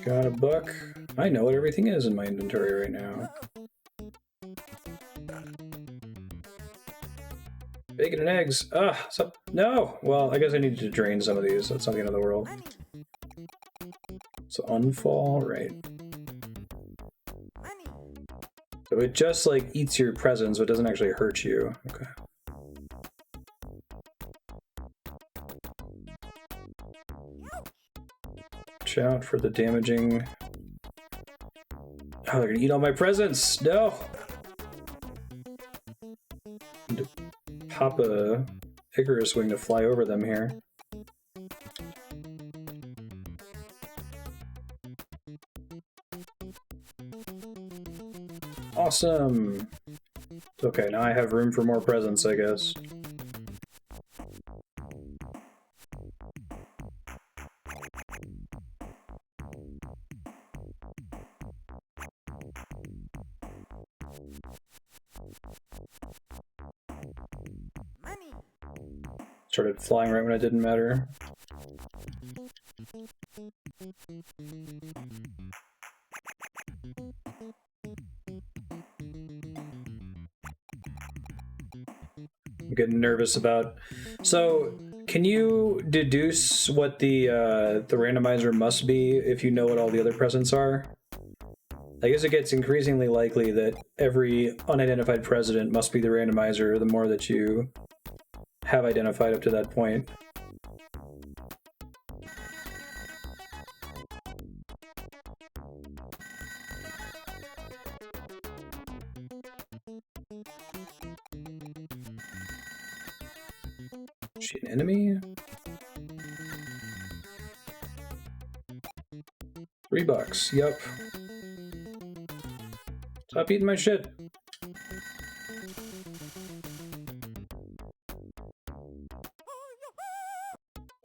Got a buck. I know what everything is in my inventory right now. Bacon and eggs. Ah, no! Well, I guess I needed to drain some of these. That's not the end of the world. So unfall, right. So it just like eats your presents, but it doesn't actually hurt you. Okay. Watch out for the damaging. Oh, they're gonna eat all my presents! No! Need to pop a Icarus wing to fly over them here. Awesome! Okay, now I have room for more presents, I guess. Started flying right when it didn't matter. I'm getting nervous about. So, can you deduce what the randomizer must be if you know what all the other presents are? I guess it gets increasingly likely that every unidentified president must be the randomizer the more that you have identified up to that point. Is she an enemy? $3, yep. Stop eating my shit.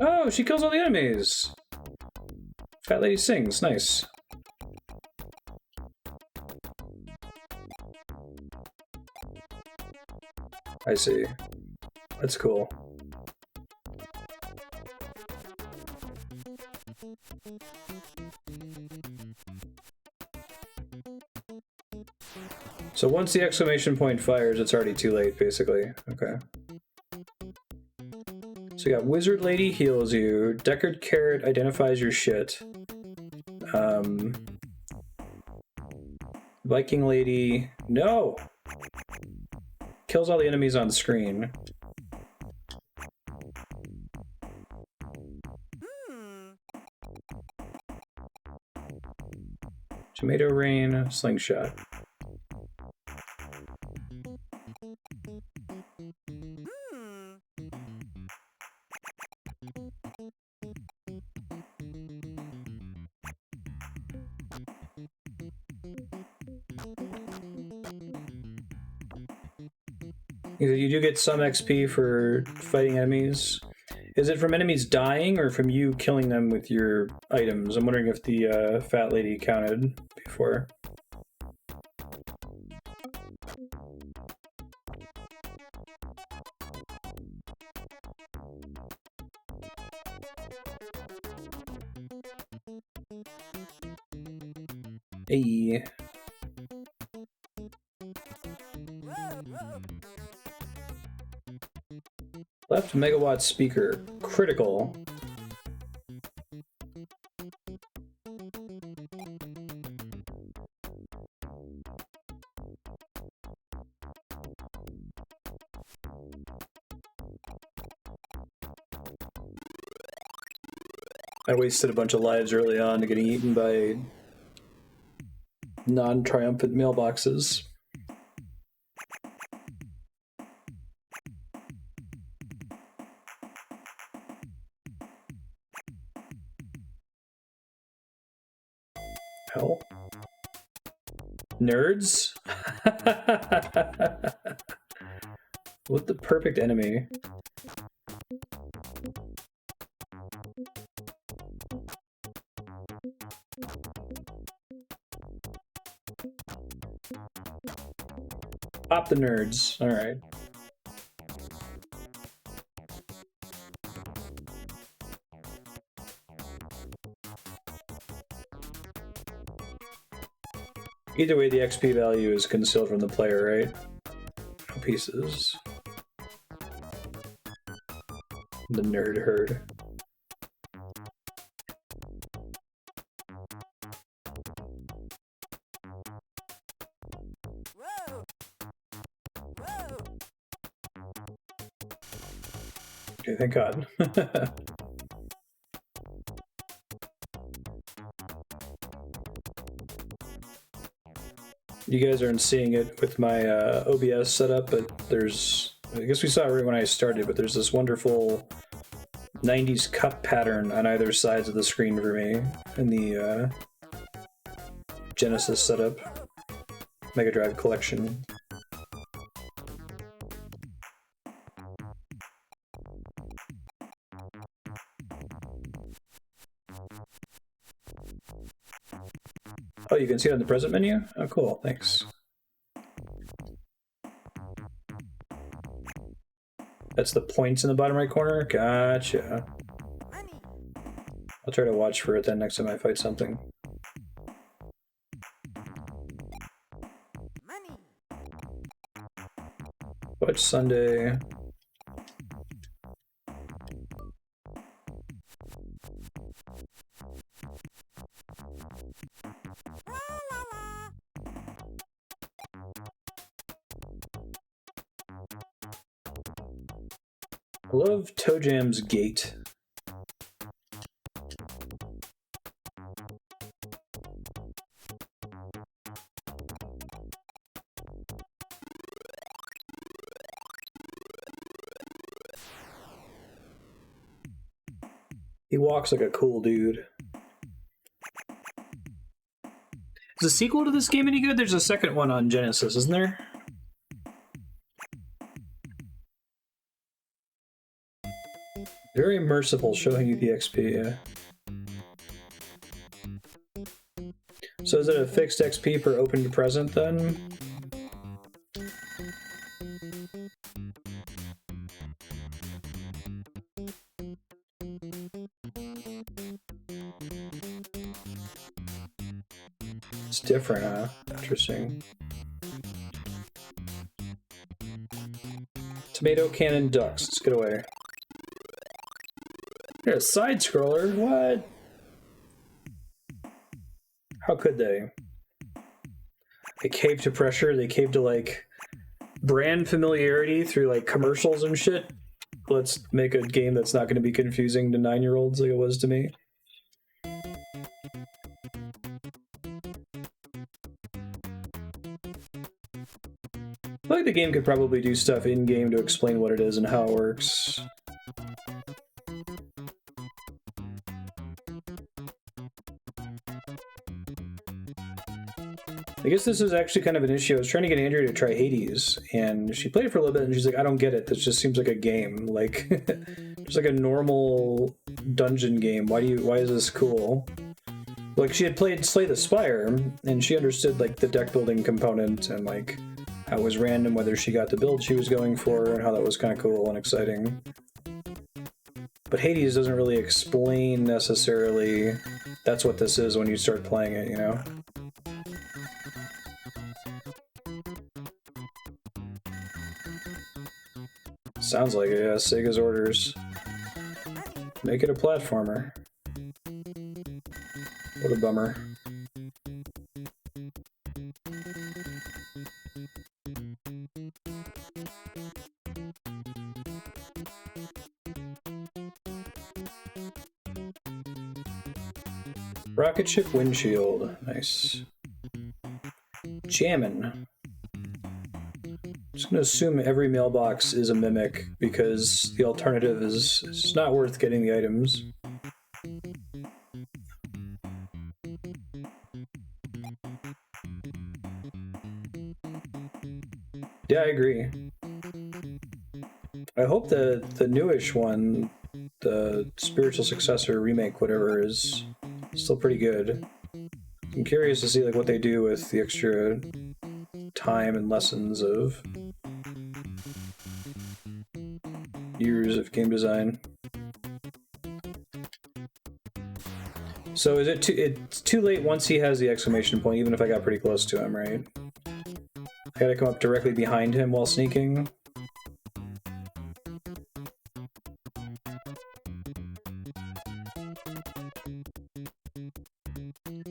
Oh, she kills all the enemies. Fat lady sings, nice. I see. That's cool. So once the exclamation point fires, it's already too late, basically. Okay. So you got Wizard Lady heals you, Deckard Carrot identifies your shit. Viking Lady, no! Kills all the enemies on screen. Tomato Rain, Slingshot. You do get some XP for fighting enemies. Is it from enemies dying or from you killing them with your items? I'm wondering if the fat lady counted before. Hey. Left megawatt speaker. Critical. I wasted a bunch of lives early on to getting eaten by non-triumphant mailboxes. Hell. Nerds? What the perfect enemy. Pop the nerds. All right. Either way, the XP value is concealed from the player, right? No pieces. The nerd herd. Okay, thank God. You guys aren't seeing it with my OBS setup, but there's, I guess we saw it right when I started, but there's this wonderful 90s cup pattern on either sides of the screen for me in the Genesis setup, Mega Drive collection. Oh, you can see it on the present menu? Oh, cool, thanks. That's the points in the bottom right corner? Gotcha. I'll try to watch for it then next time I fight something. Watch Sunday. I love Toejam's gate. He walks like a cool dude. Is the sequel to this game any good? There's a second one on Genesis, isn't there? Very merciful, showing you the XP, yeah. So is it a fixed XP per open to present then? It's different, huh? Interesting. Tomato cannon ducks. Let's get away. You're a side scroller? What? How could they? They cave to pressure, they cave to like brand familiarity through like commercials and shit. Let's make a game that's not going to be confusing to 9-year-olds like it was to me. I feel like the game could probably do stuff in-game to explain what it is and how it works. I guess this is actually kind of an issue. I was trying to get Andrea to try Hades, and she played it for a little bit, and she's like, I don't get it. This just seems like a game. Like, just like a normal dungeon game. Why is this cool? Like, she had played Slay the Spire, and she understood, like, the deck building component, and, like, how it was random, whether she got the build she was going for, and how that was kind of cool and exciting. But Hades doesn't really explain, necessarily, that's what this is when you start playing it, you know? Sounds like it, yeah. Sega's orders. Make it a platformer. What a bummer. Rocket ship windshield. Nice. Jammin'. I'm just gonna assume every mailbox is a mimic because the alternative is it's not worth getting the items. Yeah, I agree. I hope the newish one, the spiritual successor remake, whatever, is still pretty good. I'm curious to see like what they do with the extra time and lessons of years of game design. So is it it's too late once he has the exclamation point, even if I got pretty close to him, right? I gotta come up directly behind him while sneaking.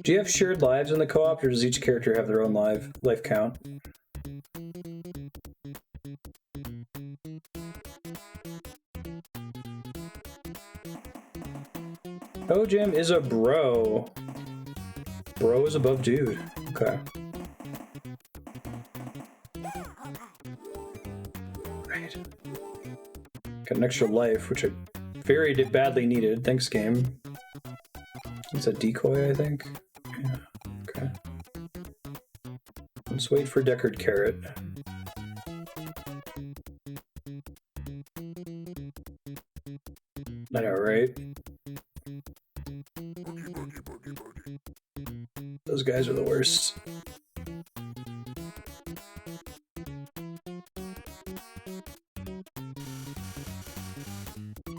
Do you have shared lives in the co-op, or does each character have their own life count? Toejam is a bro. Bro is above dude. Okay. Right. Got an extra life, which I very badly needed. Thanks, game. It's a decoy, I think. Yeah. Okay. Let's wait for Deckard Carrot. I know, right? Those guys are the worst.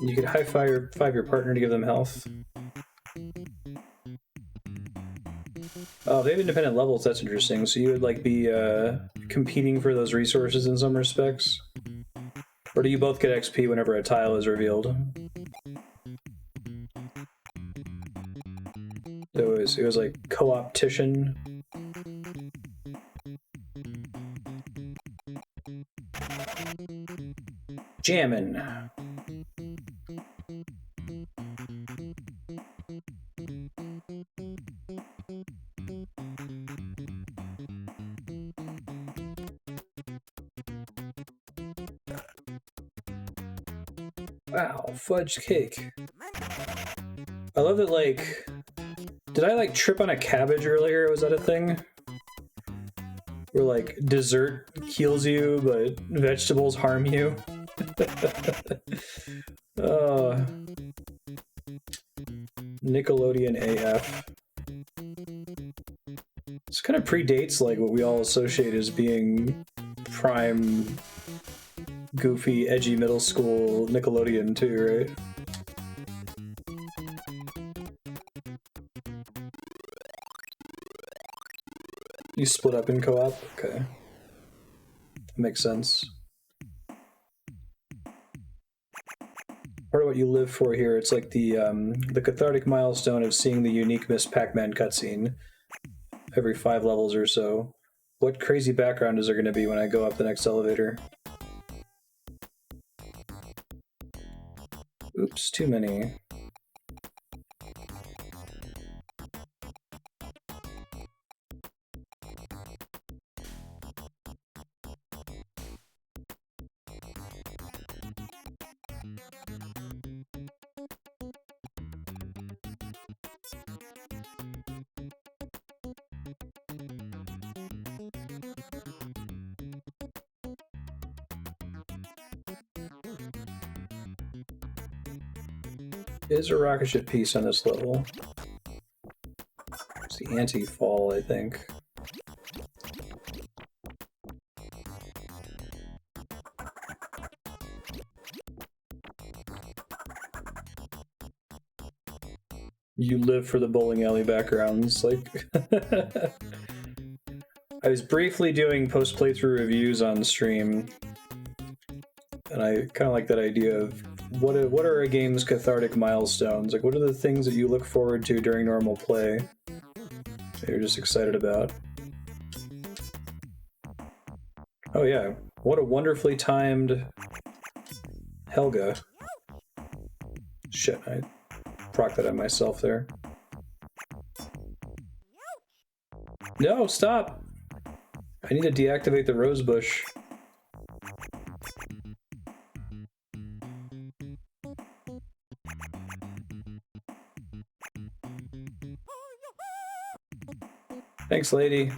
You could five your partner to give them health. Oh, they have independent levels. That's interesting. So you would like be competing for those resources in some respects, or do you both get XP whenever a tile is revealed? It was like co-opetition. Jammin'. Wow, fudge cake. I love that, like... Did I, like, trip on a cabbage earlier? Was that a thing? Where, like, dessert heals you, but vegetables harm you? Nickelodeon AF. This kind of predates, like, what we all associate as being prime, goofy, edgy middle school Nickelodeon, too, right? You split up in co-op? Okay. That makes sense. Part of what you live for here, it's like the cathartic milestone of seeing the unique Miss Pac-Man cutscene every 5 levels or so. What crazy background is there going to be when I go up the next elevator? Oops, too many. Is a rocket ship piece on this level. It's the anti-fall, I think. You live for the bowling alley backgrounds, like... I was briefly doing post-playthrough reviews on stream, and I kind of like that idea of what are a game's cathartic milestones? Like, what are the things that you look forward to during normal play that you're just excited about? Oh yeah, what a wonderfully timed Helga. Shit, I proc that on myself there. No, stop! I need to deactivate the rose bush. Thanks, lady.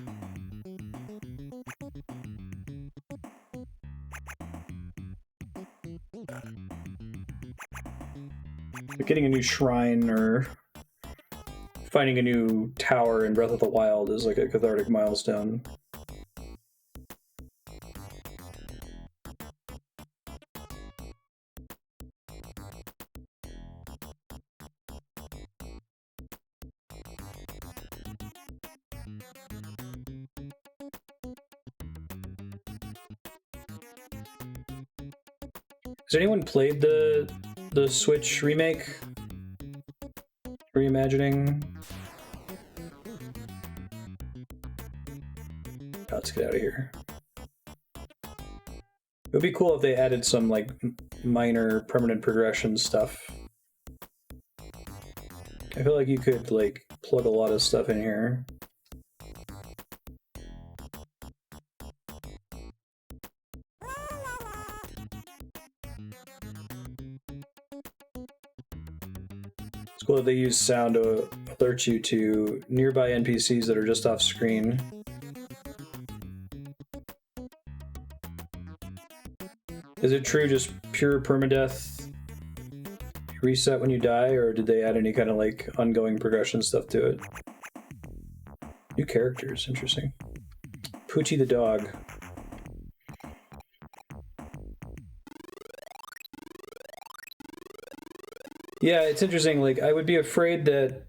Getting a new shrine or finding a new tower in Breath of the Wild is like a cathartic milestone. Has anyone played the Switch remake? Reimagining? Oh, let's get out of here. It would be cool if they added some like minor permanent progression stuff. I feel like you could like plug a lot of stuff in here. It's cool that they use sound to alert you to nearby NPCs that are just off screen. Is it true just pure permadeath reset when you die, or did they add any kind of like ongoing progression stuff to it? New characters, interesting. Poochie the dog. Yeah, it's interesting. Like, I would be afraid that,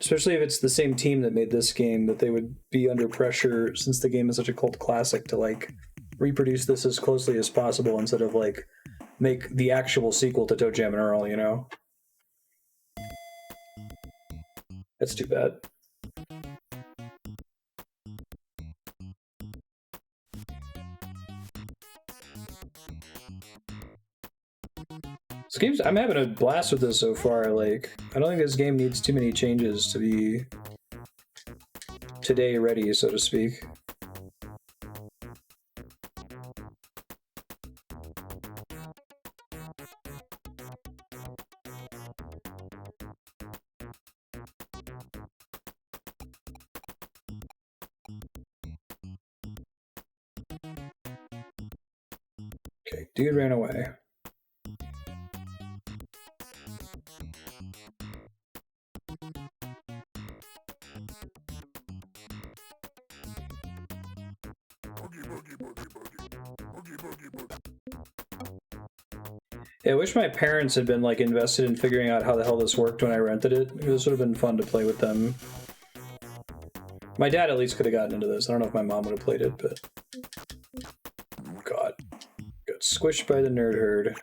especially if it's the same team that made this game, that they would be under pressure, since the game is such a cult classic, to like reproduce this as closely as possible instead of like make the actual sequel to Toejam and Earl, you know? That's too bad. This game's, I'm having a blast with this so far. Like, I don't think this game needs too many changes to be today ready, so to speak. Okay, dude ran away. Yeah, I wish my parents had been like invested in figuring out how the hell this worked when I rented it. This would have been fun to play with them. My dad at least could have gotten into this. I don't know if my mom would have played it, but God, got squished by the nerd herd.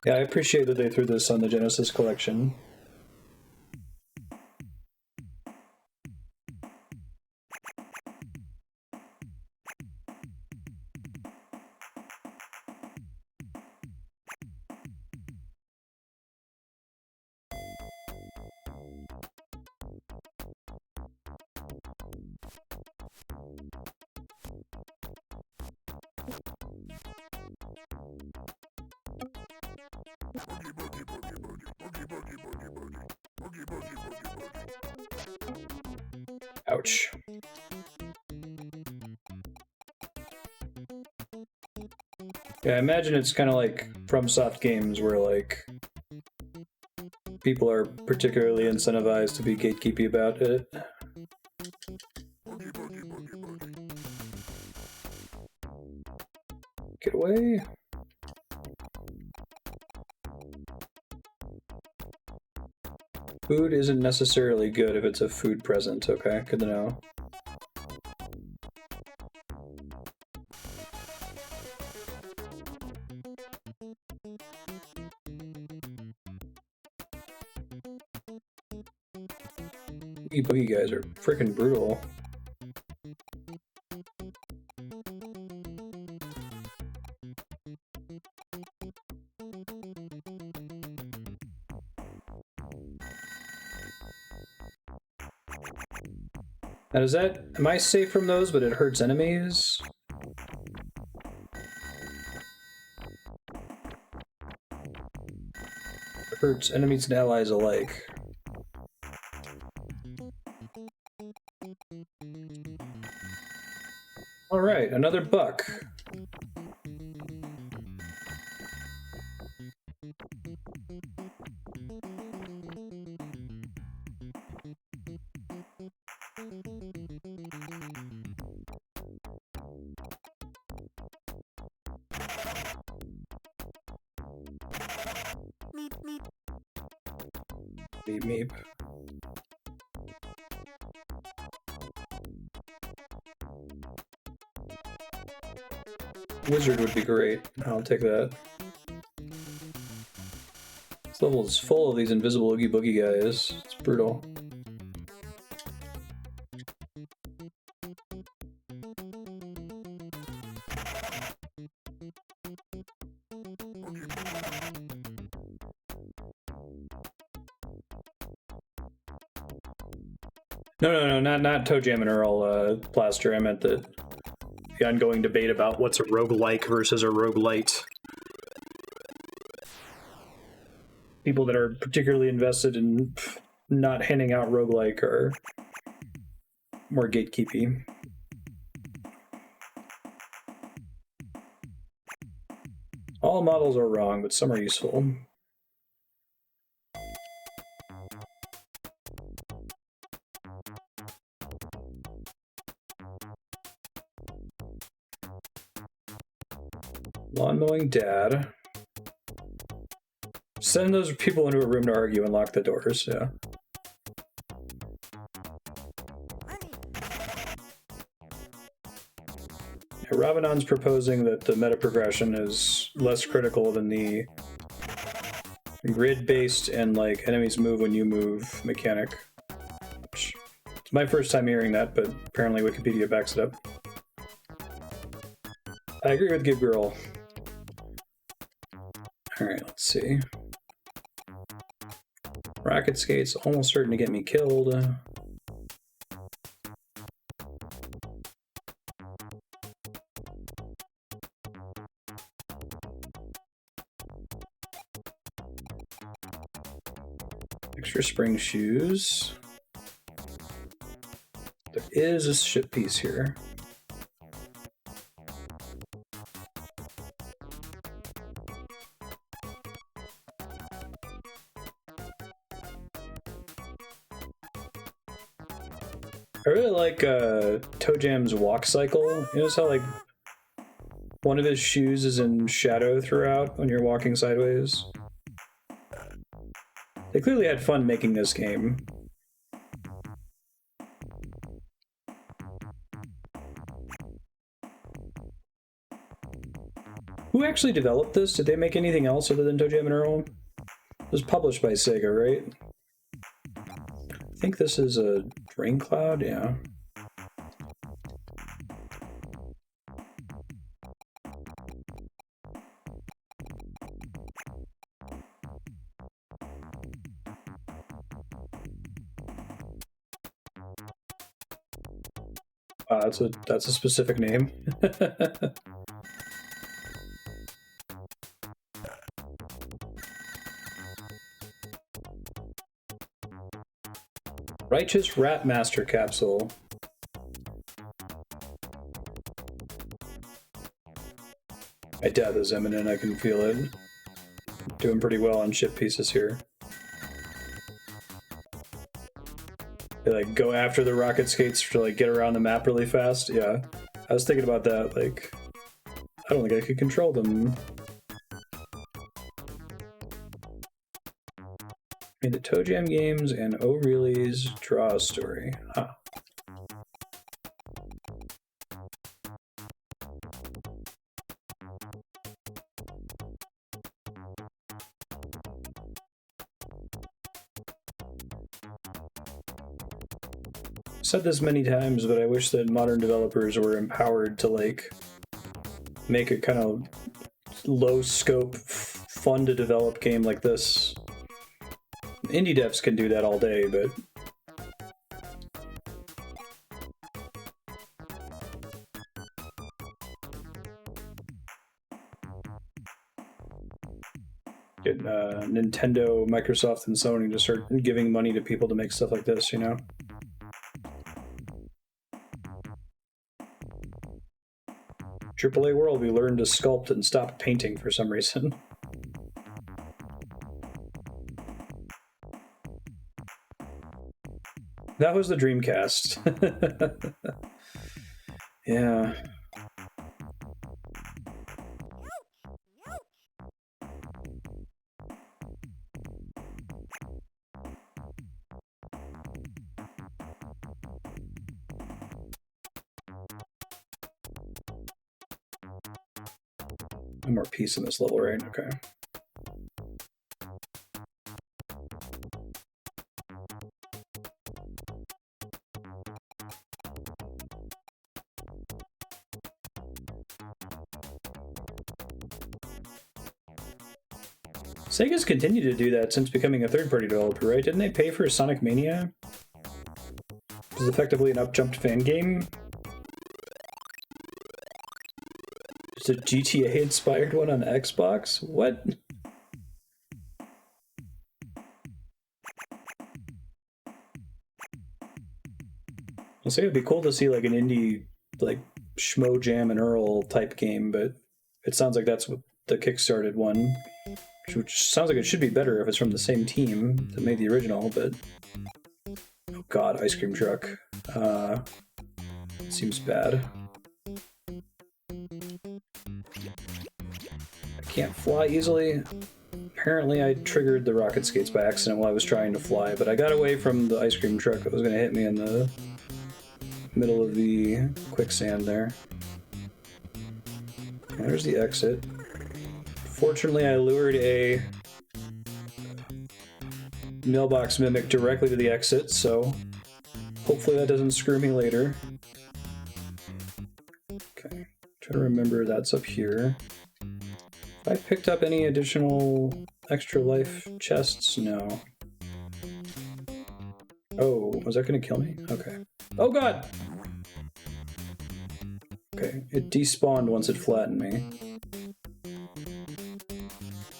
Yeah, I appreciate that they threw this on the Genesis collection. Ouch. Yeah, I imagine it's kind of like FromSoft games where like people are particularly incentivized to be gatekeepy about it. Get away. Food isn't necessarily good if it's a food present, okay? Good to know. Oogie boogie guys are freaking brutal. Now does that, am I safe from those, but it hurts enemies? It hurts enemies and allies alike. Alright, another buck. Meep meep. Wizard would be great. I'll take that. This level is full of these invisible Oogie Boogie guys. It's brutal. No, not Toejam and Earl Plaster. I meant the ongoing debate about what's a roguelike versus a roguelite. People that are particularly invested in not handing out roguelike are more gatekeepy. All models are wrong, but some are useful. Lawn mowing dad. Send those people into a room to argue and lock the doors, yeah. Rabinon's proposing that the meta progression is less critical than the grid-based and like enemies move when you move mechanic. Which, it's my first time hearing that, but apparently Wikipedia backs it up. I agree with Give Girl. Alright, let's see. Rocket skate's almost certain to get me killed. Extra spring shoes. There is a ship piece here. I really like Toejam's walk cycle. You notice how like one of his shoes is in shadow throughout when you're walking sideways? They clearly had fun making this game. Who actually developed this? Did they make anything else other than Toejam and Earl? It was published by Sega, right? I think this is a rain cloud, yeah. That's a specific name. Righteous Rat Master capsule. My death is imminent, I can feel it. Doing pretty well on ship pieces here. They like go after the rocket skates to like get around the map really fast. Yeah, I was thinking about that. Like, I don't think I could control them. I mean, the Toejam games and O'Reilly's draw a story. Huh. Said this many times, but I wish that modern developers were empowered to like make a kind of low scope, fun to develop game like this. Indie devs can do that all day, but get Nintendo, Microsoft, and Sony to start giving money to people to make stuff like this, you know? AAA World, we learned to sculpt and stop painting for some reason. That was the Dreamcast. Yeah. No more peace in this level, right? Okay. Sega's continued to do that since becoming a third-party developer, right? Didn't they pay for Sonic Mania? It was effectively an up-jumped fan game. It's a GTA-inspired one on Xbox? What? I'll say it'd be cool to see like an indie, like Schmo Jam and Earl type game, but it sounds like that's the Kickstarted one, which sounds like it should be better if it's from the same team that made the original, but oh god, ice cream truck. Seems bad. I can't fly easily. Apparently I triggered the rocket skates by accident while I was trying to fly, but I got away from the ice cream truck that was going to hit me in the middle of the quicksand there. There's the exit. Fortunately, I lured a mailbox mimic directly to the exit, so hopefully that doesn't screw me later. Okay, try to remember that's up here. I picked up any additional extra life chests? No. Oh, was that gonna kill me? Okay. Oh god! Okay, it despawned once it flattened me.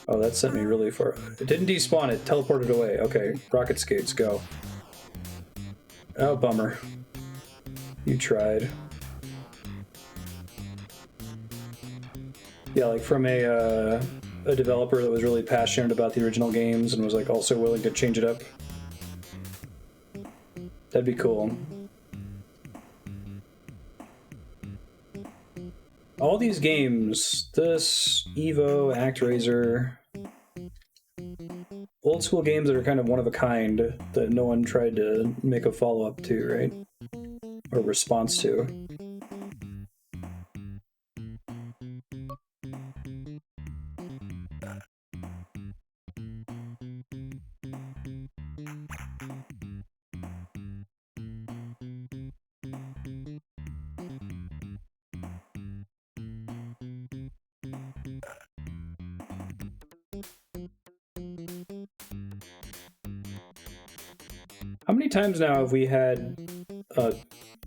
Oh, that sent me really far. It didn't despawn, it teleported away. Okay, rocket skates, go. Oh, bummer. You tried. Yeah, like from a developer that was really passionate about the original games and was like also willing to change it up. That'd be cool. All these games, this, Evo, ActRaiser, old school games that are kind of one of a kind that no one tried to make a follow-up to, right? Or response to. How many times now have we had a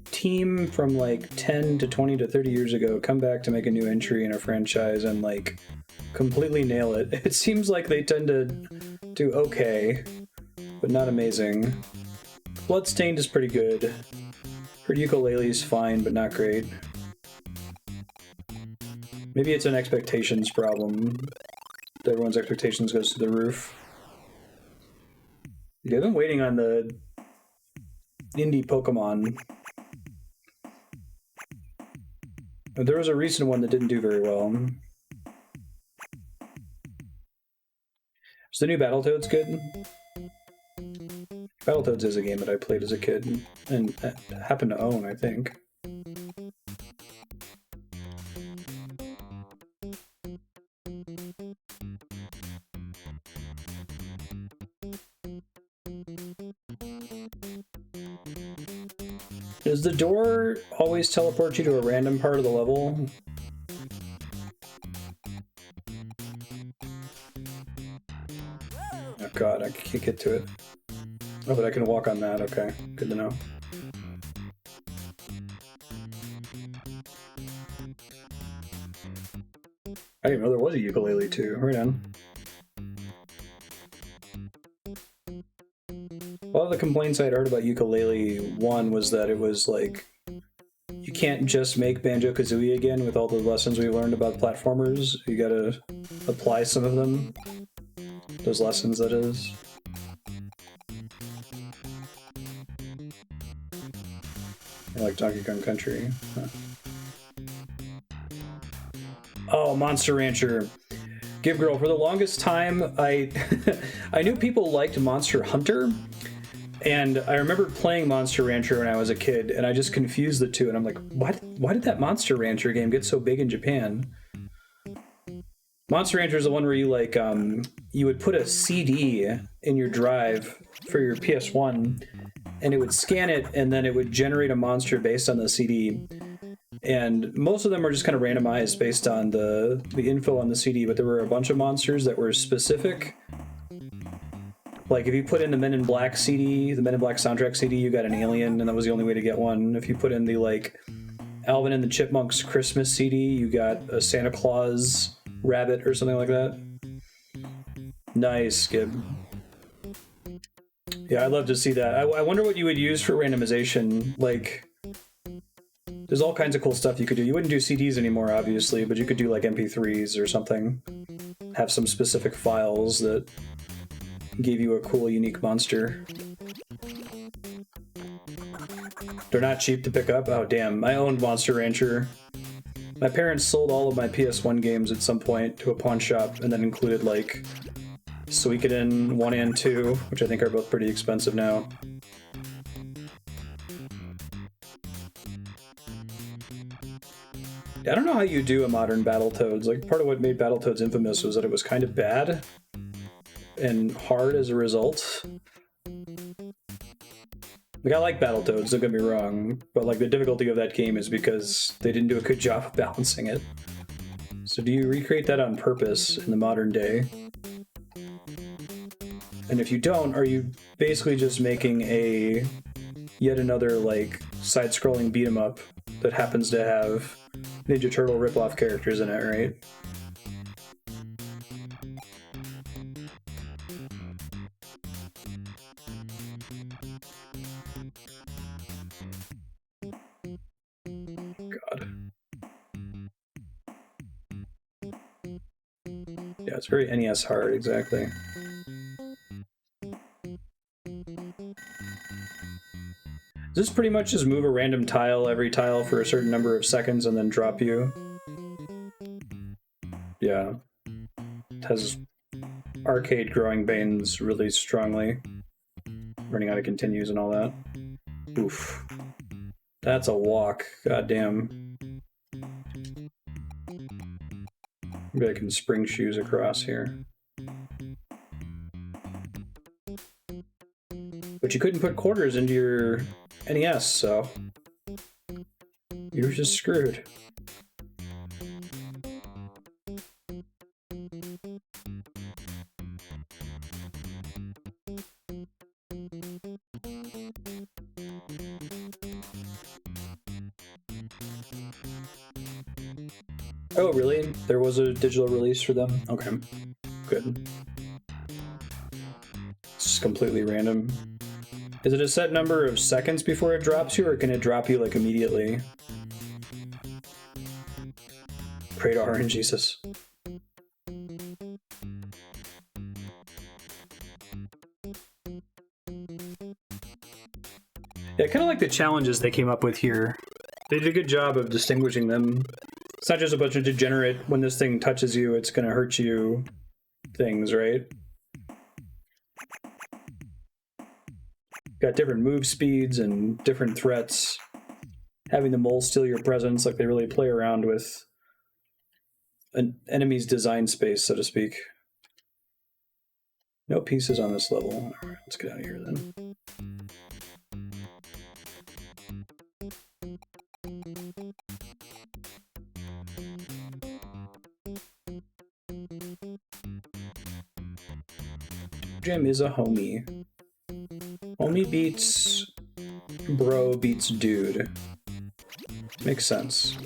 team from like 10 to 20 to 30 years ago come back to make a new entry in a franchise and like completely nail it? It seems like they tend to do okay, but not amazing. Bloodstained is pretty good. Heard Ukulele's fine, but not great. Maybe it's an expectations problem. Everyone's expectations goes to the roof. Yeah, I've been waiting on the indie Pokemon. There was a recent one that didn't do very well. Is the new Battletoads good? Battletoads is a game that I played as a kid and happened to own, I think. Does the door always teleport you to a random part of the level? Oh god, I can't get to it. Oh, but I can walk on that. Okay, good to know. I didn't know there was a ukulele too. Right on. A lot of the complaints I'd heard about Ukulele 1 was that it was like, you can't just make Banjo-Kazooie again with all the lessons we learned about platformers. You gotta apply some of them. Those lessons, that is. I like Donkey Kong Country. Huh. Oh, Monster Rancher. Give Girl, for the longest time, I knew people liked Monster Hunter, and I remember playing Monster Rancher when I was a kid, and I just confused the two, and I'm like, why did that Monster Rancher game get so big in Japan? Monster Rancher is the one where you like you would put a CD in your drive for your PS1, and it would scan it, and then it would generate a monster based on the CD. And most of them are just kind of randomized based on the info on the CD, but there were a bunch of monsters that were specific. Like if you put in the Men in Black CD, the Men in Black soundtrack CD, you got an alien, and that was the only way to get one. If you put in the like Alvin and the Chipmunks Christmas CD, you got a Santa Claus rabbit or something like that. Nice, Gib. Yeah, I'd love to see that. I wonder what you would use for randomization. Like, There's all kinds of cool stuff you could do. You wouldn't do CDs anymore, obviously, but you could do like MP3s or something. Have some specific files that gave you a cool, unique monster. They're not cheap to pick up? Oh, damn. I owned Monster Rancher. My parents sold all of my PS1 games at some point to a pawn shop, and that included, like, Suikoden 1 and 2, which I think are both pretty expensive now. I don't know how you do a modern Battletoads. Like, part of what made Battletoads infamous was that it was kind of bad and hard as a result. Like, I like Battletoads, don't get me wrong, but like the difficulty of that game is because they didn't do a good job of balancing it. So do you recreate that on purpose in the modern day? And if you don't, are you basically just making a yet another like side-scrolling beat-em-up that happens to have Ninja Turtle rip-off characters in it, right? God. Yeah, it's very NES hard, exactly. Does this pretty much just move a random tile, every tile for a certain number of seconds, and then drop you? Yeah. It has arcade growing pains really strongly. Running out of continues and all that. Oof. That's a walk. God damn. Maybe I can spring shoes across here. But you couldn't put quarters into your NES, so you were just screwed. Oh, really? There was a digital release for them? Okay. Good. It's just completely random. Is it a set number of seconds before it drops you, or can it drop you, like, immediately? Pray to Orange Jesus. Yeah, I kind of like the challenges they came up with here. They did a good job of distinguishing them. It's not just a bunch of degenerate, when this thing touches you, it's gonna hurt you things, right? Got different move speeds and different threats. Having the mole steal your presence, like they really play around with an enemy's design space, so to speak. No pieces on this level. All right, let's get out of here then. Jim is a homie. Homie beats bro beats dude. Makes sense.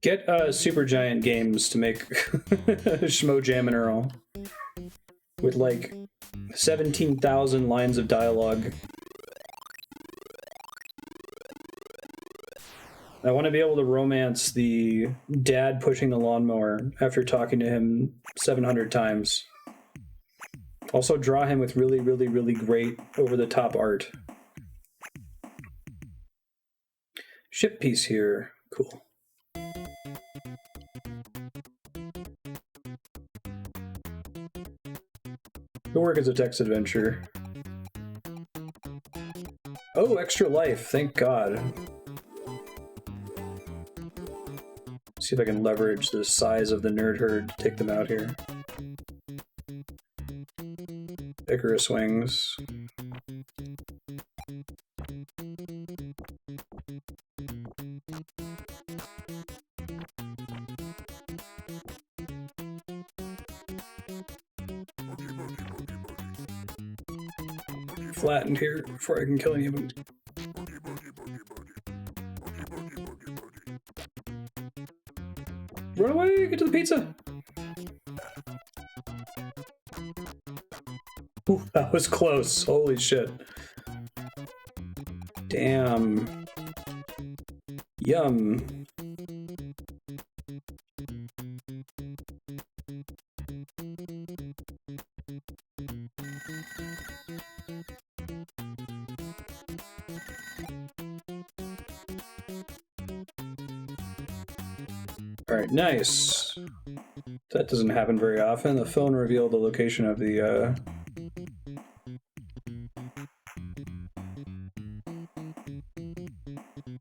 Get Supergiant Games to make Toejam and Earl with like 17,000 lines of dialogue. I want to be able to romance the dad pushing the lawnmower after talking to him 700 times. Also draw him with really, really, really great over-the-top art. Ship piece here. Cool. It'll work as a text adventure. Oh, extra life, thank God. See if I can leverage the size of the nerd herd to take them out here. Icarus wings. flattened here before I can kill any of them. Run away! Get to the pizza! Ooh, that was close. Holy shit. Damn. Yum. Alright, nice. That doesn't happen very often. The phone revealed the location of the,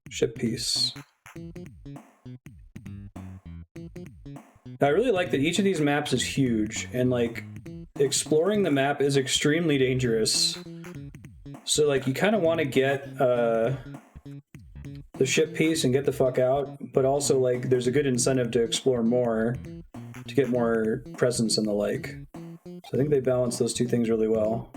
ship piece. I really like that each of these maps is huge, and like exploring the map is extremely dangerous. So like you kind of want to get the ship piece and get the fuck out, but also like there's a good incentive to explore more to get more presence and the like. So I think they balance those two things really well.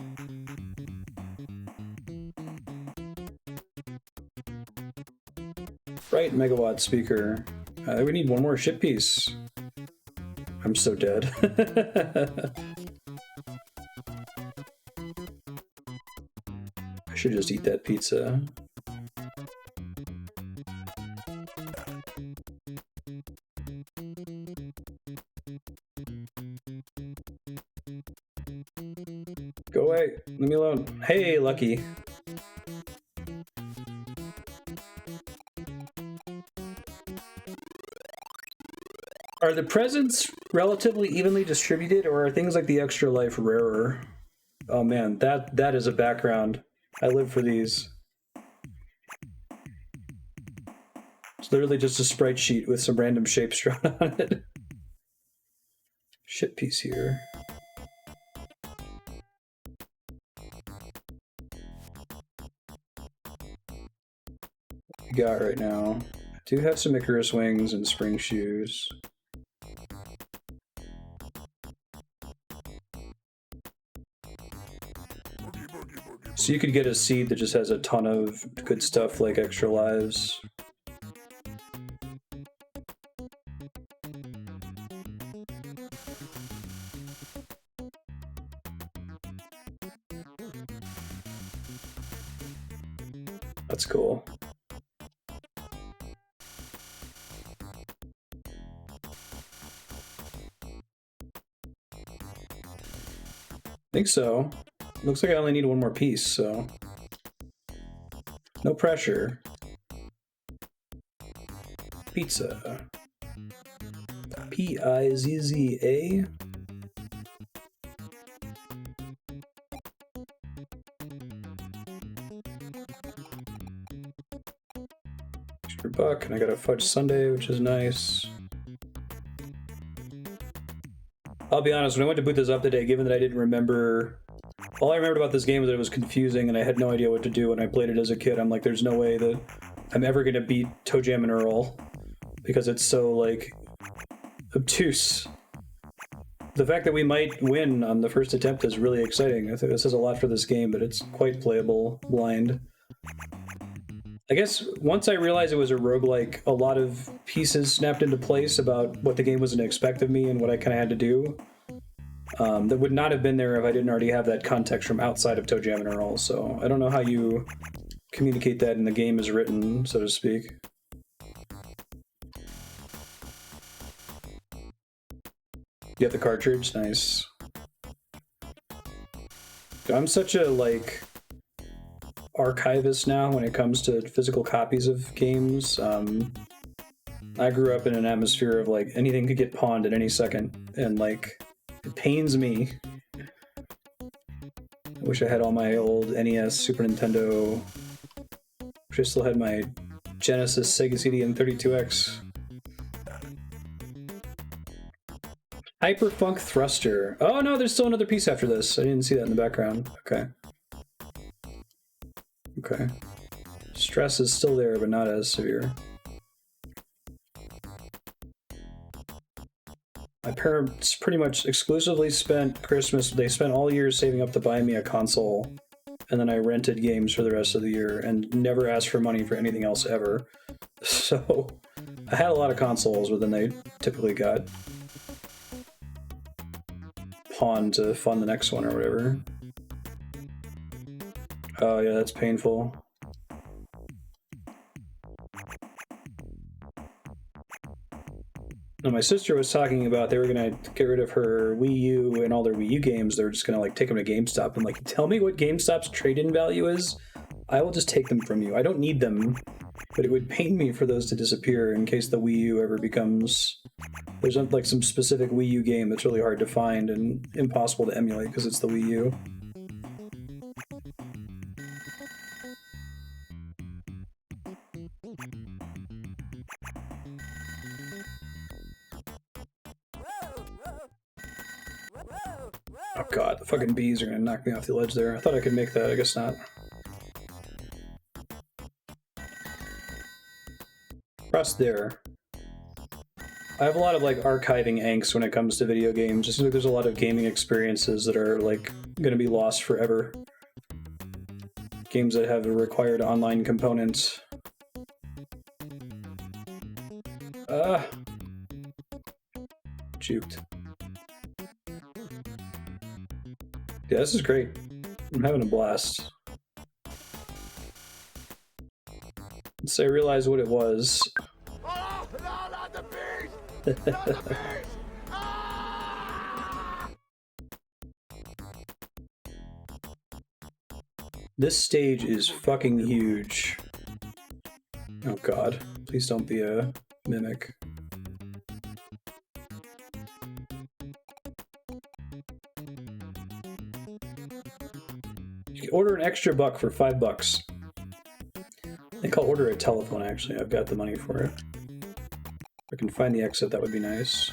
Right, megawatt speaker. We need one more ship piece. I'm so dead. I should just eat that pizza. Go away. Leave me alone. Hey, Lucky. Are the presents relatively evenly distributed, or are things like the extra life rarer? Oh man, that is a background. I live for these. It's literally just a sprite sheet with some random shapes drawn on it. Ship piece here. What we got right now? I do have some Icarus wings and spring shoes. So you could get a seed that just has a ton of good stuff like extra lives. That's cool. I think so. Looks like I only need one more piece, so no pressure. Pizza. P-I-Z-Z-A. Extra buck, and I got a fudge sundae, which is nice. I'll be honest, when I went to boot this up today, given that I didn't remember... All I remembered about this game was that it was confusing and I had no idea what to do when I played it as a kid. I'm like, there's no way that I'm ever going to beat Toejam and Earl because it's so, like, obtuse. The fact that we might win on the first attempt is really exciting. I think this is a lot for this game, but it's quite playable blind. I guess once I realized it was a roguelike, a lot of pieces snapped into place about what the game was going to expect of me and what I kind of had to do. That would not have been there if I didn't already have that context from outside of Toejam and Earl, so I don't know how you communicate that in the game as written, so to speak. You have the cartridge? Nice. I'm such a, like, archivist now when it comes to physical copies of games. I grew up in an atmosphere of, like, anything could get pawned at any second, and, like, it pains me. I wish I had all my old NES, Super Nintendo. Wish I still had my Genesis, Sega CD, and 32X. Hyper Funk Thruster. Oh no, there's still another piece after this. I didn't see that in the background. Okay. Okay. Stress is still there, but not as severe. My parents pretty much exclusively spent Christmas, they spent all year saving up to buy me a console and then I rented games for the rest of the year and never asked for money for anything else ever. So I had a lot of consoles, but then they typically got pawned to fund the next one or whatever. Oh yeah, that's painful. No, my sister was talking about they were gonna get rid of her Wii U and all their Wii U games. They're just gonna like take them to GameStop and like, tell me what GameStop's trade-in value is. I will just take them from you. I don't need them, but it would pain me for those to disappear in case the Wii U ever becomes... There's like some specific Wii U game that's really hard to find and impossible to emulate because it's the Wii U. Oh god, the fucking bees are gonna knock me off the ledge there. I thought I could make that, I guess not. Across there. I have a lot of like archiving angst when it comes to video games. Just like there's a lot of gaming experiences that are like gonna be lost forever. Games that have a required online component. Juked. Yeah, this is great. I'm having a blast. Once I realized what it was. Oh, no, not the beast! Not the beast! Ah! This stage is fucking huge. Oh god, please don't be a mimic. You can order an extra buck for $5. I think I'll order a telephone, actually. I've got the money for it. If I can find the exit, that would be nice.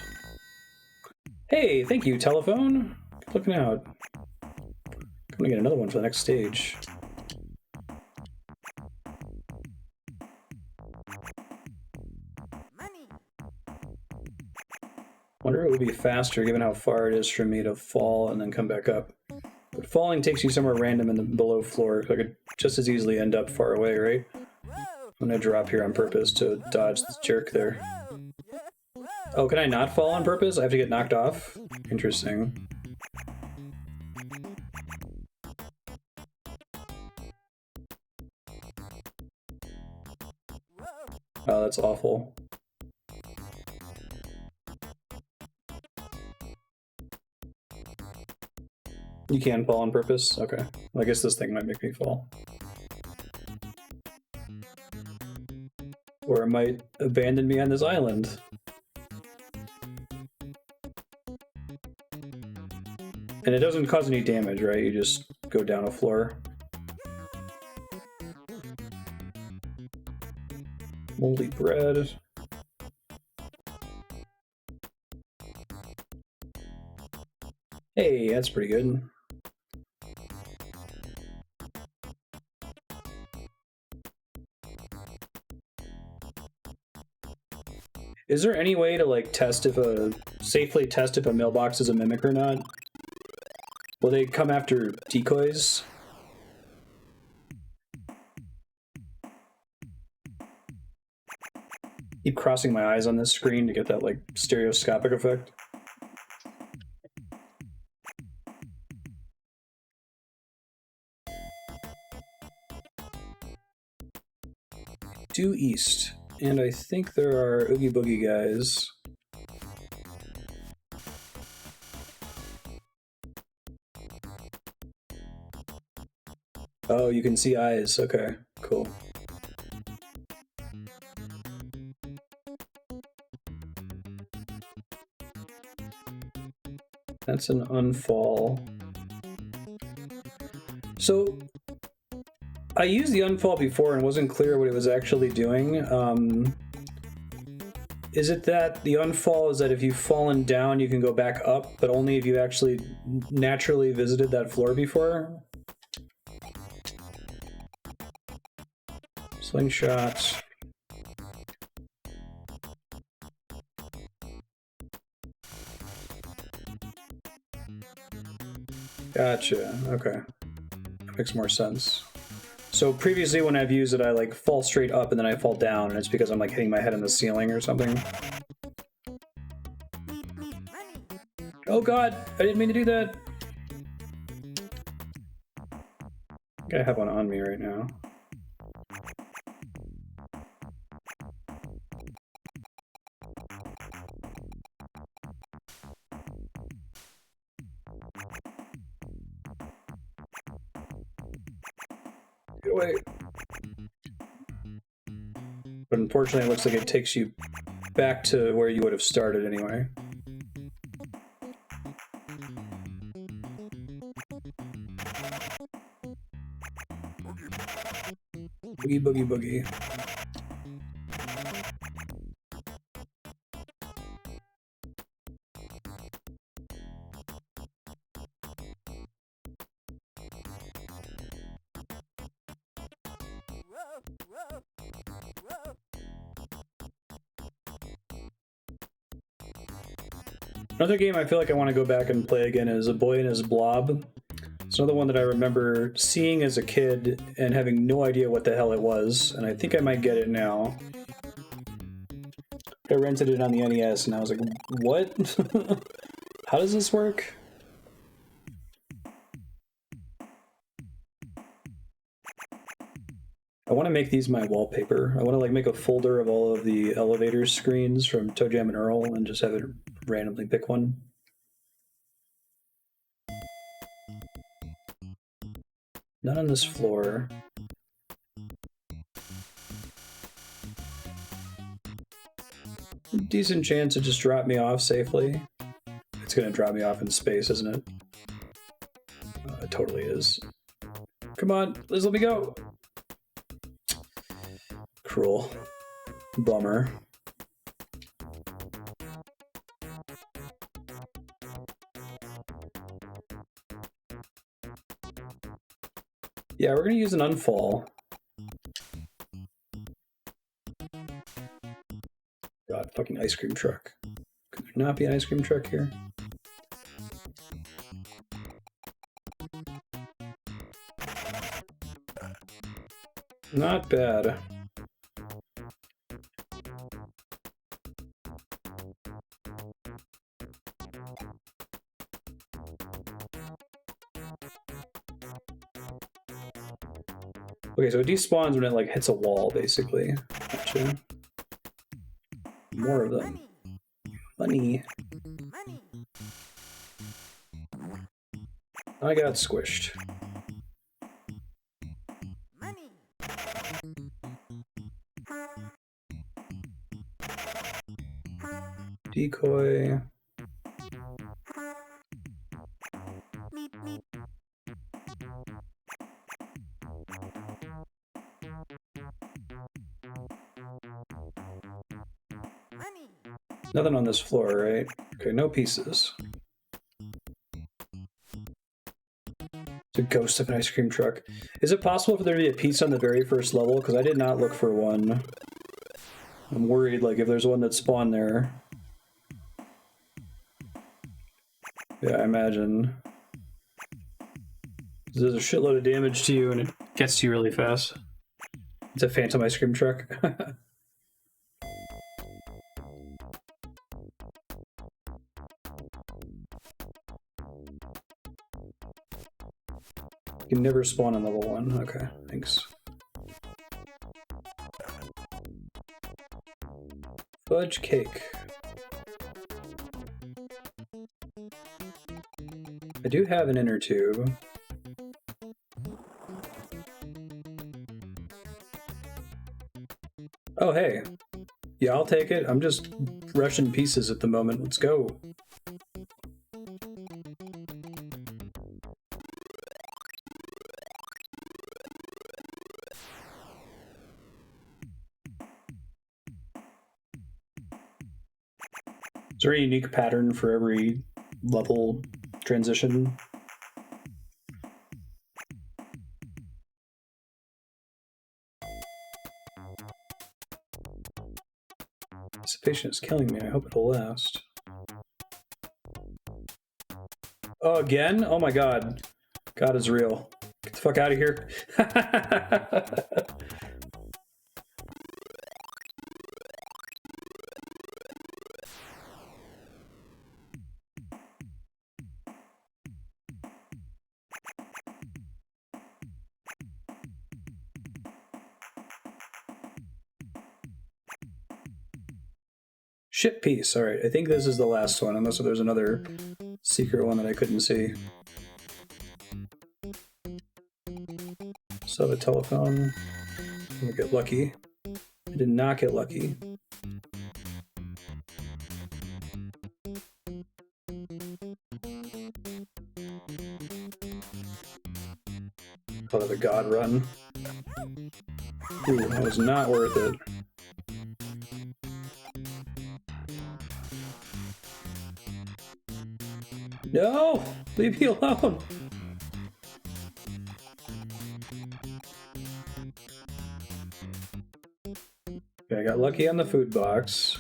Hey, thank you, telephone. Keep looking out. I'm gonna get another one for the next stage. Money. Wonder if it would be faster given how far it is for me to fall and then come back up. But falling takes you somewhere random in the below floor. I could just as easily end up far away, right? I'm gonna drop here on purpose to dodge this jerk there. Oh, can I not fall on purpose? I have to get knocked off? Interesting. Oh, that's awful. You can fall on purpose? Okay. Well, I guess this thing might make me fall. Or it might abandon me on this island. And it doesn't cause any damage, right? You just go down a floor. Moldy bread. Hey, that's pretty good. Is there any way to like test if safely test if a mailbox is a mimic or not? Will they come after decoys? Keep crossing my eyes on this screen to get that like stereoscopic effect. Due east. And I think there are Oogie Boogie guys. Oh, you can see eyes. Okay, cool. That's an unfall. So I used the unfall before and wasn't clear what it was actually doing. Is it that the unfall is that if you've fallen down, you can go back up, but only if you've actually naturally visited that floor before? Slingshot. Gotcha, okay. Makes more sense. So previously when I've used it, I like fall straight up and then I fall down, and it's because I'm like hitting my head on the ceiling or something. Oh god, I didn't mean to do that. I think I have one on me right now. Get away. But unfortunately, it looks like it takes you back to where you would have started anyway. Boogie, boogie, boogie. Another game I feel like I want to go back and play again is A Boy and His Blob. It's another one that I remember seeing as a kid and having no idea what the hell it was, and I think I might get it now. I rented it on the NES and I was like, what? How does this work? I want to make these my wallpaper. I want to like make a folder of all of the elevator screens from Toejam and Earl and just have it randomly pick one. Not on this floor. Decent chance to just drop me off safely. It's gonna drop me off in space, isn't it? It totally is. Come on, please let me go. Cruel. Bummer. Yeah, we're gonna use an unfall. God, fucking ice cream truck. Could there not be an ice cream truck here? Not bad. Okay, so it despawns when it like hits a wall, basically. Gotcha. More of them. Money. I got squished. Decoy. Nothing on this floor, right? Okay, no pieces. It's a ghost of an ice cream truck. Is it possible for there to be a piece on the very first level? Because I did not look for one. I'm worried, like, if there's one that spawned there. Yeah, I imagine. There's a shitload of damage to you and it gets to you really fast. It's a phantom ice cream truck. You can never spawn on level 1. Okay, thanks. Fudge cake. I do have an inner tube. Oh, hey. Yeah, I'll take it. I'm just rushing pieces at the moment. Let's go. Is there a unique pattern for every level transition? Anticipation is killing me. I hope it'll last. Oh, again? Oh my god. God is real. the fuck out of here. Ship piece. All right, I think this is the last one, unless there's another secret one that I couldn't see. So the telephone. I'm gonna get lucky. I did not get lucky. Call it a god run. Ooh, that was not worth it. No! Leave me alone! Okay, I got lucky on the food box.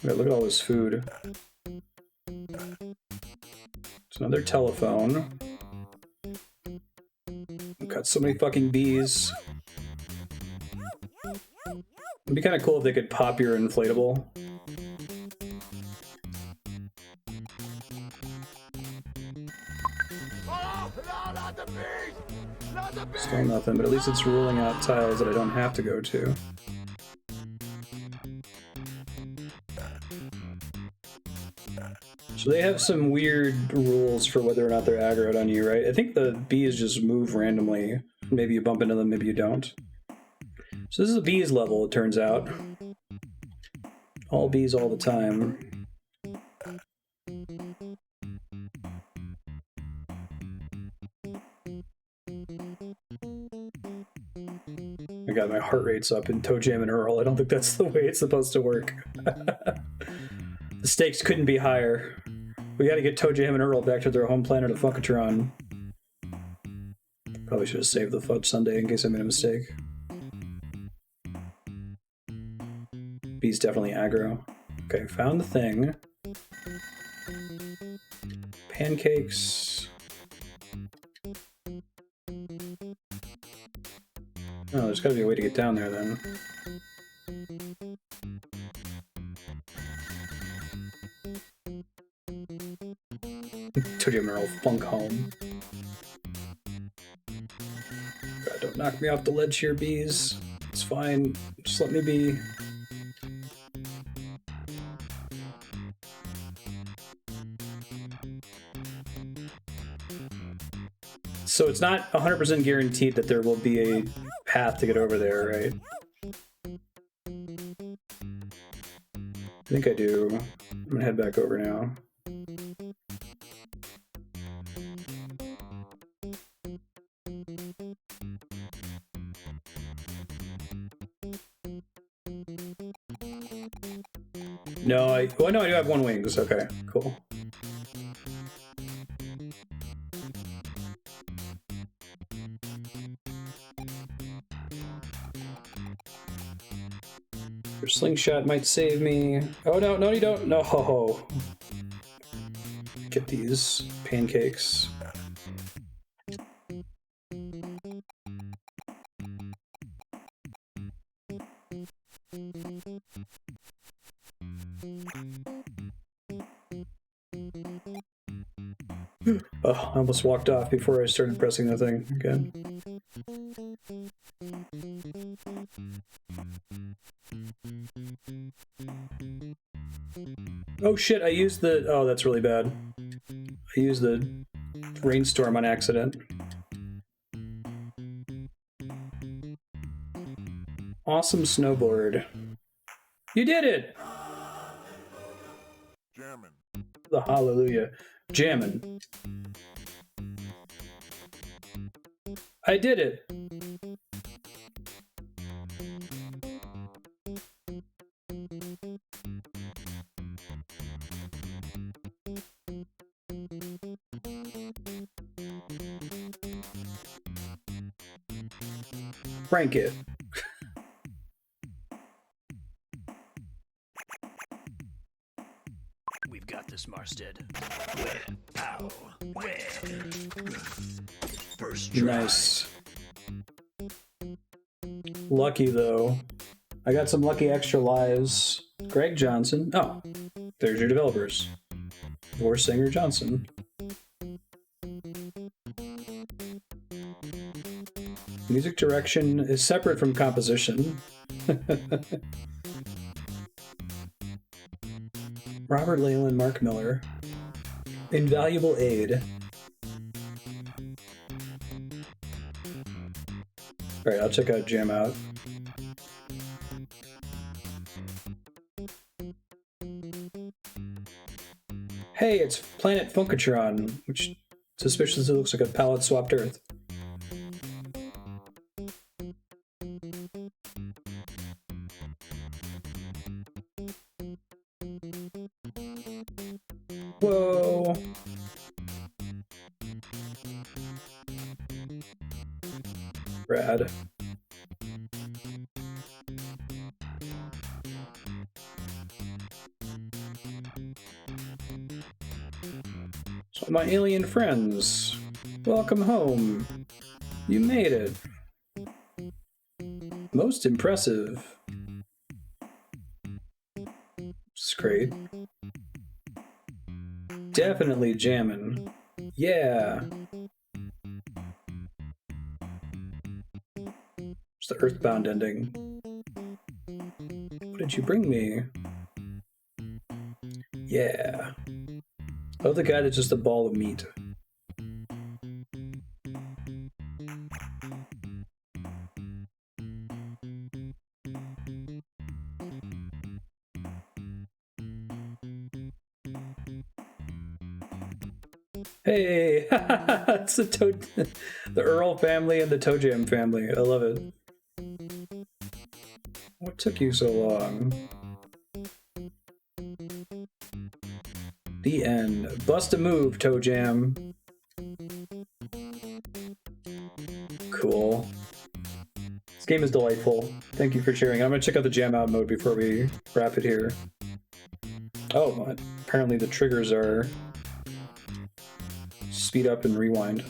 Okay, look at all this food. It's another telephone. I've got so many fucking bees. It'd be kind of cool if they could pop your inflatable. Still nothing, but at least it's ruling out tiles that I don't have to go to. So they have some weird rules for whether or not they're aggroed on you, right? I think the bees just move randomly. Maybe you bump into them, maybe you don't. So this is a bees level, it turns out. All bees all the time. I got my heart rates up in Toejam and Earl. I don't think that's the way it's supposed to work. The stakes couldn't be higher. We gotta get Toejam and Earl back to their home planet of Funkotron. Probably should have saved the fudge sundae in case I made a mistake. Bees definitely aggro. Okay, found the thing. Pancakes. Oh, there's gotta be a way to get down there then. Toejam Earl Funk home. God, don't knock me off the ledge here, bees. It's fine. Just let me be. So it's not 100% guaranteed that there will be a path to get over there, right? I think I do. I'm gonna head back over now. No, well, no, I do have one wings. Okay, cool. Your slingshot might save me. Oh, no, no, you don't. No. Get these pancakes. Oh, I almost walked off before I started pressing the thing again. Oh shit, I used the... Oh, that's really bad. I used the rainstorm on accident. Awesome snowboard. You did it! Jammin'. The hallelujah. Jammin'. I did it! Frank it. We've got this, Marstead. Where? How? Where? first try. Nice. Lucky though. I got some lucky extra lives. Greg Johnson. Oh, there's your developers. Or Singer Johnson. Music direction is separate from composition. Robert Leyland, Mark Miller. Invaluable aid. Alright, I'll check out Jam Out. Hey, it's Planet Funkotron, which suspiciously looks like a palette-swapped Earth. Whoa! Rad. So my alien friends, welcome home. You made it. Most impressive. It's great. Definitely jammin'. Yeah. It's the Earthbound ending. What did you bring me? Yeah. Oh, the guy that's just a ball of meat. Hey, it's the Earl family and the Toejam family. I love it. What took you so long? The end. Bust a move, Toejam. Cool. This game is delightful. Thank you for sharing. I'm gonna check out the jam out mode before we wrap it here. Oh, apparently the triggers are speed up and rewind.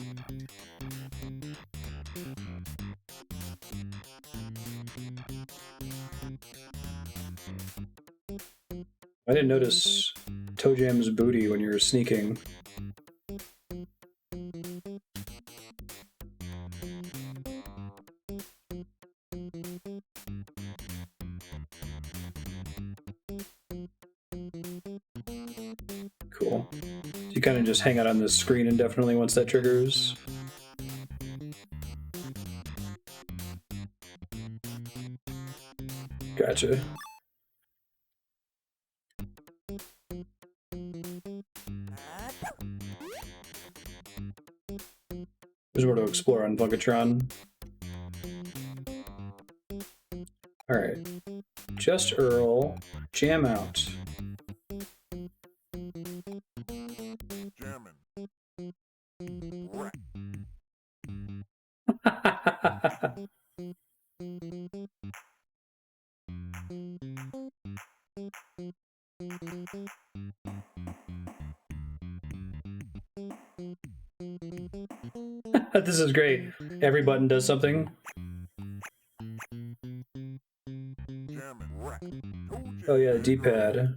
I didn't notice Toejam's booty when you were sneaking. Cool. So you kind of just hang out on the screen indefinitely once that triggers. Gotcha. There's more to explore on Funkotron. Alright. Just Earl. Jam out. This is great. Every button does something. Oh yeah, D-pad.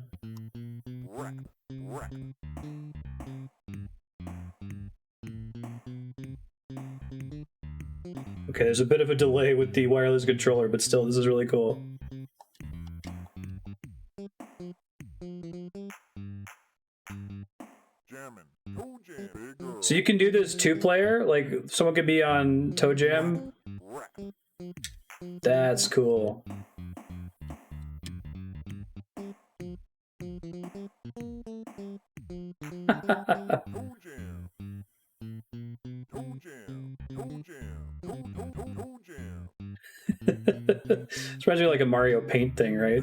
Okay, there's a bit of a delay with the wireless controller, but still, this is really cool. So you can do this two-player? Like, someone could be on Toejam? That's cool. It's probably like a Mario Paint thing, right?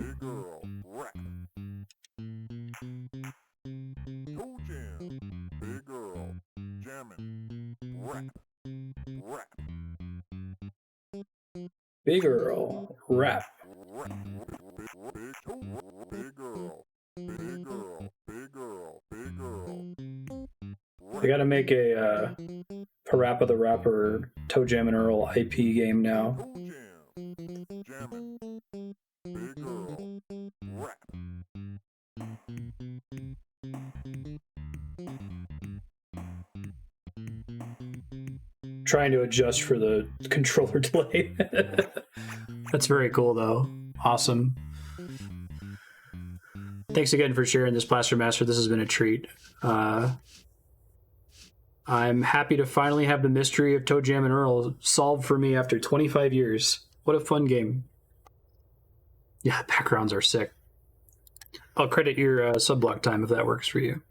Big Earl, rap. I gotta make a Parappa the Rapper, Toejam and Earl IP game now. Toejam, jamming, Big Earl, rap. Trying to adjust for the controller delay. That's very cool, though. Awesome. Thanks again for sharing this, Plaster Master. This has been a treat. I'm happy to finally have the mystery of Toejam and Earl solved for me after 25 years. What a fun game. Yeah, backgrounds are sick. I'll credit your sub block time if that works for you.